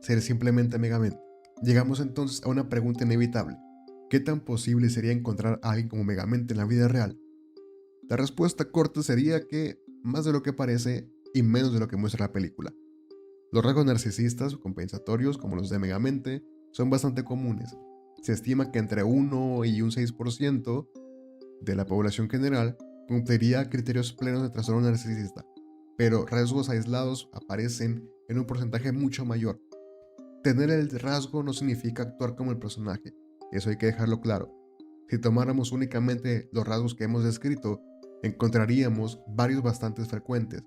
ser simplemente Megamente. Llegamos entonces a una pregunta inevitable. ¿Qué tan posible sería encontrar a alguien como Megamente en la vida real? La respuesta corta sería que más de lo que parece y menos de lo que muestra la película. Los rasgos narcisistas o compensatorios, como los de Megamente, son bastante comunes. Se estima que entre 1 y un 6% de la población general cumpliría criterios plenos de trastorno narcisista, pero rasgos aislados aparecen en un porcentaje mucho mayor. Tener el rasgo no significa actuar como el personaje, eso hay que dejarlo claro. Si tomáramos únicamente los rasgos que hemos descrito, encontraríamos varios bastante frecuentes.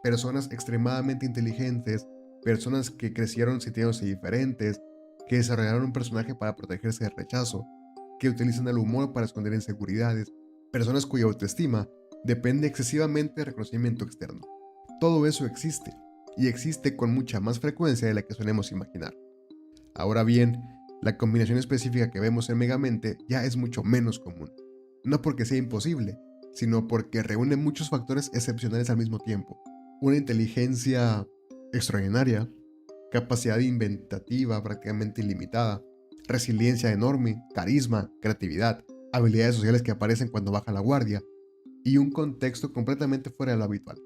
Personas extremadamente inteligentes, personas que crecieron sintiéndose diferentes, que desarrollaron un personaje para protegerse del rechazo, que utilizan el humor para esconder inseguridades, personas cuya autoestima depende excesivamente del reconocimiento externo. Todo eso existe, y existe con mucha más frecuencia de la que solemos imaginar. Ahora bien, la combinación específica que vemos en Megamente ya es mucho menos común. No porque sea imposible, sino porque reúne muchos factores excepcionales al mismo tiempo. Una inteligencia extraordinaria, capacidad inventativa prácticamente ilimitada, resiliencia enorme, carisma, creatividad, habilidades sociales que aparecen cuando baja la guardia, y un contexto completamente fuera de lo habitual.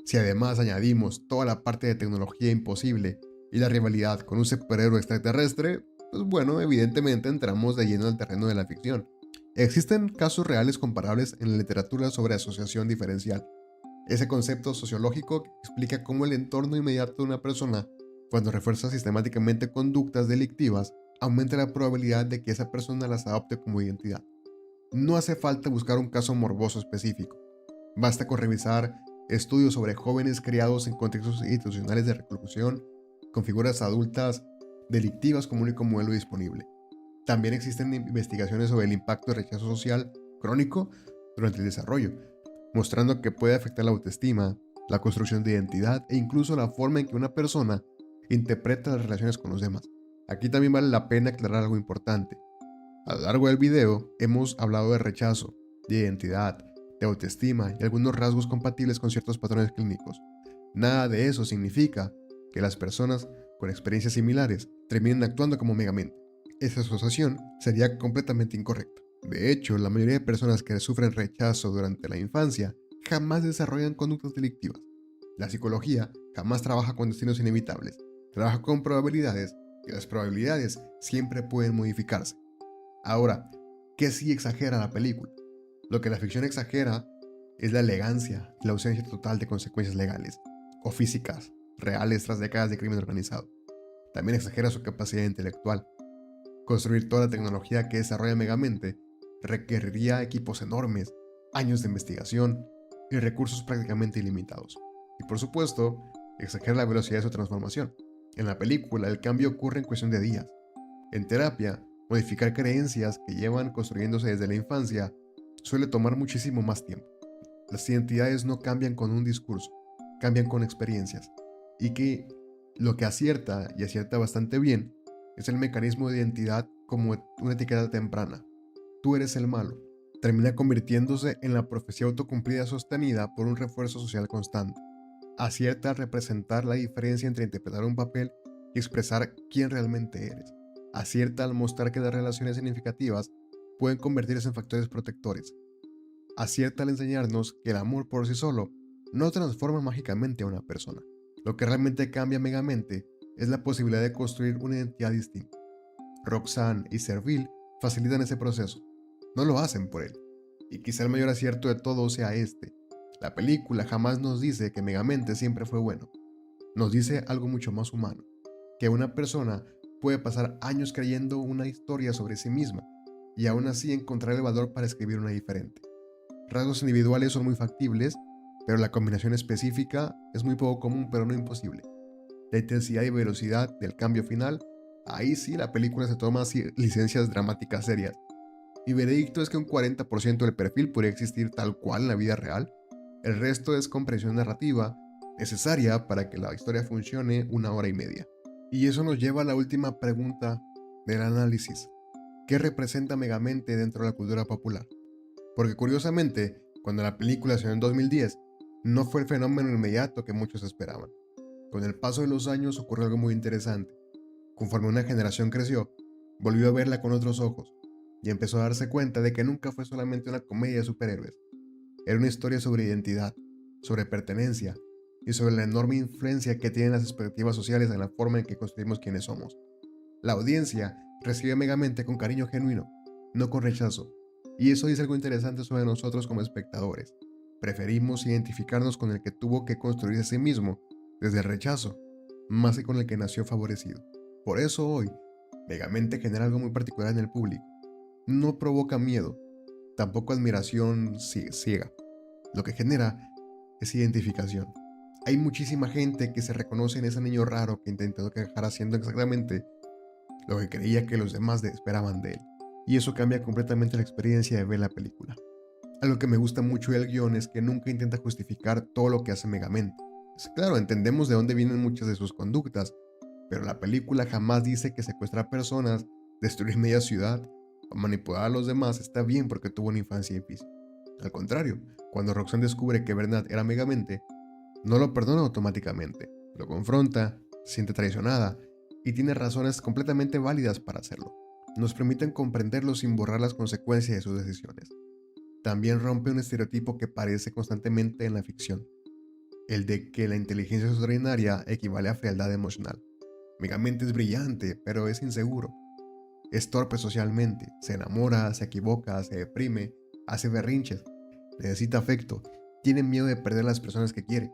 Si además añadimos toda la parte de tecnología imposible y la rivalidad con un superhéroe extraterrestre, pues bueno, evidentemente entramos de lleno al terreno de la ficción. Existen casos reales comparables en la literatura sobre asociación diferencial, ese concepto sociológico que explica cómo el entorno inmediato de una persona, cuando refuerza sistemáticamente conductas delictivas, aumenta la probabilidad de que esa persona las adopte como identidad. No hace falta buscar un caso morboso específico. Basta con revisar estudios sobre jóvenes criados en contextos institucionales de reclusión, con figuras adultas delictivas como único modelo disponible. También existen investigaciones sobre el impacto del rechazo social crónico durante el desarrollo, mostrando que puede afectar la autoestima, la construcción de identidad e incluso la forma en que una persona interpreta las relaciones con los demás. Aquí también vale la pena aclarar algo importante. A lo largo del video hemos hablado de rechazo, de identidad, de autoestima y algunos rasgos compatibles con ciertos patrones clínicos. Nada de eso significa que las personas con experiencias similares terminen actuando como Megamente. Esa asociación sería completamente incorrecta. De hecho, la mayoría de personas que sufren rechazo durante la infancia jamás desarrollan conductas delictivas. La psicología jamás trabaja con destinos inevitables, trabaja con probabilidades y las probabilidades siempre pueden modificarse. Ahora, ¿qué sí exagera la película? Lo que la ficción exagera es la elegancia y la ausencia total de consecuencias legales o físicas reales tras décadas de crimen organizado. También exagera su capacidad intelectual. Construir toda la tecnología que desarrolla Megamente requeriría equipos enormes, años de investigación y recursos prácticamente ilimitados. Y por supuesto, exagera la velocidad de su transformación. En la película, el cambio ocurre en cuestión de días. En terapia, modificar creencias que llevan construyéndose desde la infancia suele tomar muchísimo más tiempo. Las identidades no cambian con un discurso, cambian con experiencias. Y que lo que acierta, y acierta bastante bien, es el mecanismo de identidad como una etiqueta temprana. Tú eres el malo. Termina convirtiéndose en la profecía autocumplida sostenida por un refuerzo social constante. Acierta al representar la diferencia entre interpretar un papel y expresar quién realmente eres. Acierta al mostrar que las relaciones significativas pueden convertirse en factores protectores. Acierta al enseñarnos que el amor por sí solo no transforma mágicamente a una persona. Lo que realmente cambia Megamente es la posibilidad de construir una identidad distinta. Roxanne y Serville facilitan ese proceso. No lo hacen por él. Y quizá el mayor acierto de todo sea este. La película jamás nos dice que Megamente siempre fue bueno. Nos dice algo mucho más humano. Que una persona puede pasar años creyendo una historia sobre sí misma y aún así encontrar el valor para escribir una diferente. Rasgos individuales son muy factibles, pero la combinación específica es muy poco común pero no imposible. La intensidad y velocidad del cambio final, ahí sí la película se toma licencias dramáticas serias. Mi veredicto es que un 40% del perfil podría existir tal cual en la vida real. El resto es comprensión narrativa, necesaria para que la historia funcione 1 hora y media. Y eso nos lleva a la última pregunta del análisis. ¿Qué representa Megamente dentro de la cultura popular? Porque curiosamente, cuando la película salió en 2010, no fue el fenómeno inmediato que muchos esperaban. Con el paso de los años ocurrió algo muy interesante. Conforme una generación creció, volvió a verla con otros ojos y empezó a darse cuenta de que nunca fue solamente una comedia de superhéroes. Era una historia sobre identidad, sobre pertenencia y sobre la enorme influencia que tienen las expectativas sociales en la forma en que construimos quienes somos. La audiencia recibe Megamente con cariño genuino, no con rechazo, y eso dice algo interesante sobre nosotros como espectadores. Preferimos identificarnos con el que tuvo que construirse a sí mismo desde el rechazo, más que con el que nació favorecido. Por eso hoy, Megamente genera algo muy particular en el público. No provoca miedo, tampoco admiración ciega. Lo que genera es identificación. Hay muchísima gente que se reconoce en ese niño raro que intentó dejar haciendo exactamente lo que creía que los demás esperaban de él. Y eso cambia completamente la experiencia de ver la película. Algo que me gusta mucho del guión es que nunca intenta justificar todo lo que hace Megamente. Claro, entendemos de dónde vienen muchas de sus conductas, pero la película jamás dice que secuestrar personas, destruir media ciudad o manipular a los demás está bien porque tuvo una infancia difícil. Al contrario, cuando Roxanne descubre que Bernard era Megamente, no lo perdona automáticamente, lo confronta, se siente traicionada y tiene razones completamente válidas para hacerlo. Nos permiten comprenderlo sin borrar las consecuencias de sus decisiones. También rompe un estereotipo que aparece constantemente en la ficción, el de que la inteligencia extraordinaria equivale a frialdad emocional. Megamente es brillante, pero es inseguro. Es torpe socialmente, se enamora, se equivoca, se deprime, hace berrinches, necesita afecto, tiene miedo de perder a las personas que quiere.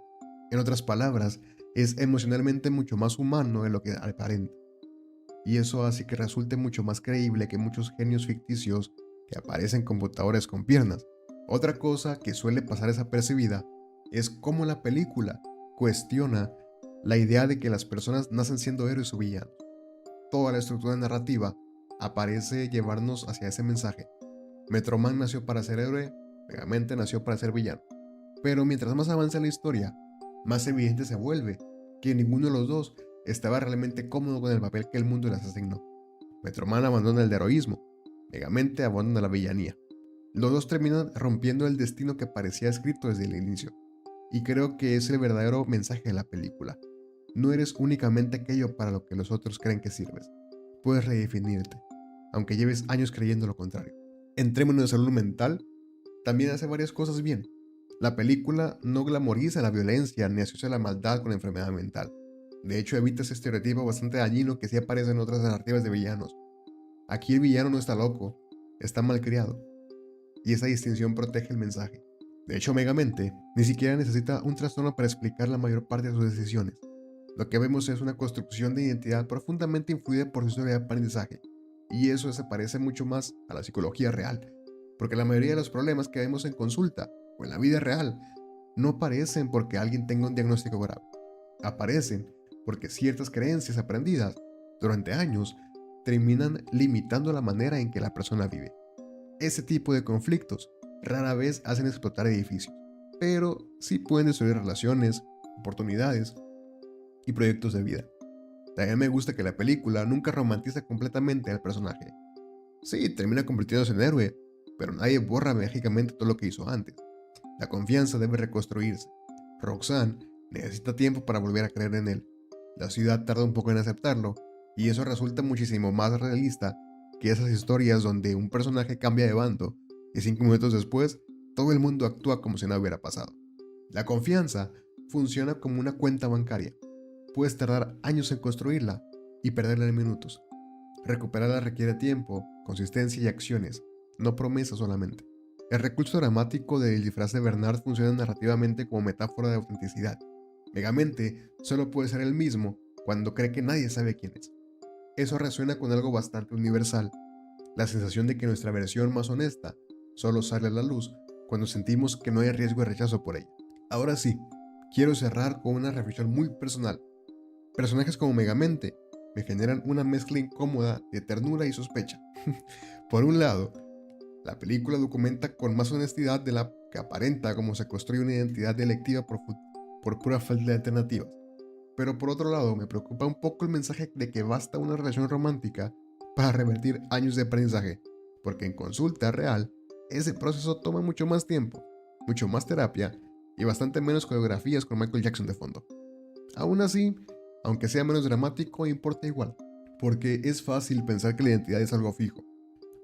En otras palabras, es emocionalmente mucho más humano de lo que aparenta. Y eso hace que resulte mucho más creíble que muchos genios ficticios que aparecen computadores con piernas. Otra cosa que suele pasar desapercibida es cómo la película cuestiona la idea de que las personas nacen siendo héroes o villanos. Toda la estructura narrativa aparece llevarnos hacia ese mensaje. Metroman nació para ser héroe, Megamente nació para ser villano. Pero mientras más avanza la historia, más evidente se vuelve que ninguno de los dos estaba realmente cómodo con el papel que el mundo les asignó. Metroman abandona el heroísmo, Megamente abandona la villanía. Los dos terminan rompiendo el destino que parecía escrito desde el inicio. Y creo que es el verdadero mensaje de la película. No eres únicamente aquello para lo que los otros creen que sirves. Puedes redefinirte, aunque lleves años creyendo lo contrario. En términos de salud mental, también hace varias cosas bien. La película no glamoriza la violencia ni asocia la maldad con la enfermedad mental. De hecho, evita ese estereotipo bastante dañino que sí aparece en otras narrativas de villanos. Aquí el villano no está loco, está malcriado. Y esa distinción protege el mensaje. De hecho, Megamente ni siquiera necesita un trastorno para explicar la mayor parte de sus decisiones. Lo que vemos es una construcción de identidad profundamente influida por su historia de aprendizaje. Y eso se parece mucho más a la psicología real, porque la mayoría de los problemas que vemos en consulta o en la vida real no aparecen porque alguien tenga un diagnóstico grave. Aparecen porque ciertas creencias aprendidas durante años terminan limitando la manera en que la persona vive. Ese tipo de conflictos rara vez hacen explotar edificios, pero sí pueden destruir relaciones, oportunidades y proyectos de vida. También me gusta que la película nunca romantiza completamente al personaje. Sí, termina convirtiéndose en héroe, pero nadie borra mágicamente todo lo que hizo antes. La confianza debe reconstruirse. Roxanne necesita tiempo para volver a creer en él. La ciudad tarda un poco en aceptarlo, y eso resulta muchísimo más realista que esas historias donde un personaje cambia de bando y 5 minutos después todo el mundo actúa como si nada hubiera pasado. La confianza funciona como una cuenta bancaria. Puedes tardar años en construirla y perderla en minutos. Recuperarla requiere tiempo, consistencia y acciones, no promesas solamente. El recurso dramático del disfraz de Bernard funciona narrativamente como metáfora de autenticidad. Megamente solo puede ser el mismo cuando cree que nadie sabe quién es. Eso resuena con algo bastante universal, la sensación de que nuestra versión más honesta solo sale a la luz cuando sentimos que no hay riesgo de rechazo por ella. Ahora sí, quiero cerrar con una reflexión muy personal. Personajes como Megamente me generan una mezcla incómoda de ternura y sospecha. Por un lado, la película documenta con más honestidad de la que aparenta cómo se construye una identidad delictiva por pura falta de alternativas. Pero por otro lado, me preocupa un poco el mensaje de que basta una relación romántica para revertir años de aprendizaje, porque en consulta real, ese proceso toma mucho más tiempo, mucho más terapia y bastante menos coreografías con Michael Jackson de fondo. Aún así, aunque sea menos dramático, importa igual. porque es fácil pensar que la identidad es algo fijo,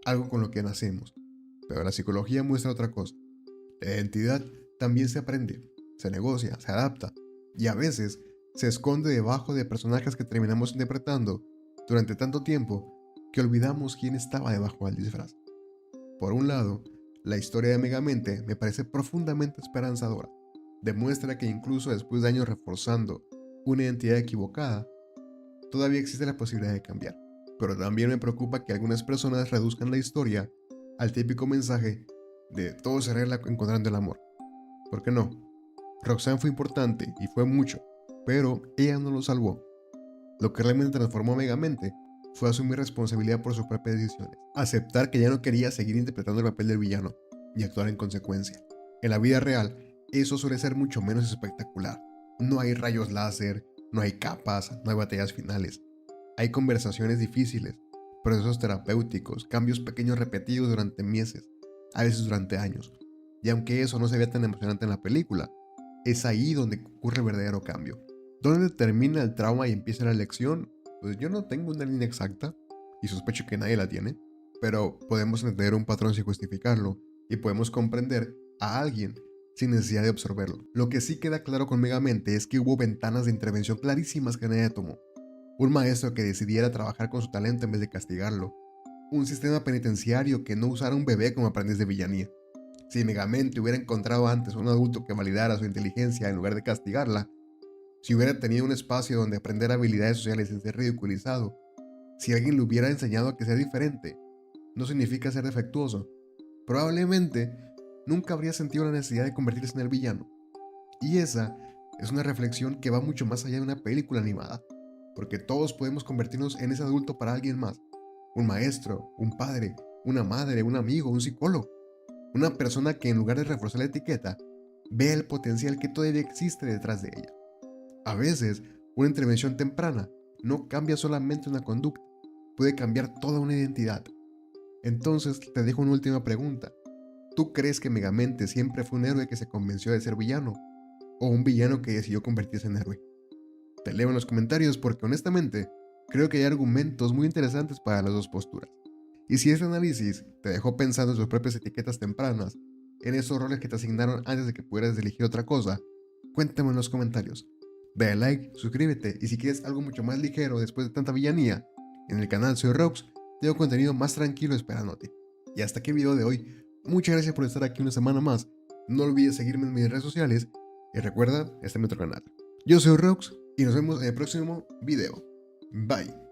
algo con lo que nacemos, pero la psicología muestra otra cosa. La identidad también se aprende, se negocia, se adapta, y a veces se esconde debajo de personajes que terminamos interpretando durante tanto tiempo que olvidamos quién estaba debajo del disfraz. Por un lado, la historia de Megamente me parece profundamente esperanzadora. Demuestra que incluso después de años reforzando una identidad equivocada, todavía existe la posibilidad de cambiar. Pero también me preocupa que algunas personas reduzcan la historia al típico mensaje de todo se arregla encontrando el amor. ¿Por qué no? Roxanne fue importante y fue mucho, pero ella no lo salvó. Lo que realmente transformó a Megamente fue asumir responsabilidad por sus propias decisiones, aceptar que ya no quería seguir interpretando el papel del villano y actuar en consecuencia. En la vida real, eso suele ser mucho menos espectacular. No hay rayos láser, no hay capas, no hay batallas finales. Hay conversaciones difíciles, procesos terapéuticos, cambios pequeños repetidos durante meses, a veces durante años. Y aunque eso no se vea tan emocionante en la película, es ahí donde ocurre el verdadero cambio. ¿Dónde termina el trauma y empieza la lección? Pues yo no tengo una línea exacta, y sospecho que nadie la tiene, pero podemos entender un patrón sin justificarlo, y podemos comprender a alguien sin necesidad de absorberlo. Lo que sí queda claro con Megamente es que hubo ventanas de intervención clarísimas que nadie tomó. Un maestro que decidiera trabajar con su talento en vez de castigarlo. Un sistema penitenciario que no usara un bebé como aprendiz de villanía. Si Megamente hubiera encontrado antes un adulto que validara su inteligencia en lugar de castigarla, si hubiera tenido un espacio donde aprender habilidades sociales sin ser ridiculizado, si alguien le hubiera enseñado a que ser diferente, no significa ser defectuoso, probablemente nunca habría sentido la necesidad de convertirse en el villano. Y esa es una reflexión que va mucho más allá de una película animada, porque todos podemos convertirnos en ese adulto para alguien más, un maestro, un padre, una madre, un amigo, un psicólogo, una persona que en lugar de reforzar la etiqueta, ve el potencial que todavía existe detrás de ella. A veces, una intervención temprana no cambia solamente una conducta, puede cambiar toda una identidad. Entonces te dejo una última pregunta. ¿Tú crees que Megamente siempre fue un héroe que se convenció de ser villano? ¿O un villano que decidió convertirse en héroe? Te leo en los comentarios porque honestamente creo que hay argumentos muy interesantes para las dos posturas. Y si este análisis te dejó pensando en sus propias etiquetas tempranas, en esos roles que te asignaron antes de que pudieras elegir otra cosa, cuéntame en los comentarios. Dale like, suscríbete y si quieres algo mucho más ligero después de tanta villanía, en el canal Soy Rox tengo contenido más tranquilo esperándote. Y hasta aquí el video de hoy. Muchas gracias por estar aquí una semana más. No olvides seguirme en mis redes sociales y recuerda, este es mi otro canal. Yo soy Rox y nos vemos en el próximo video. Bye.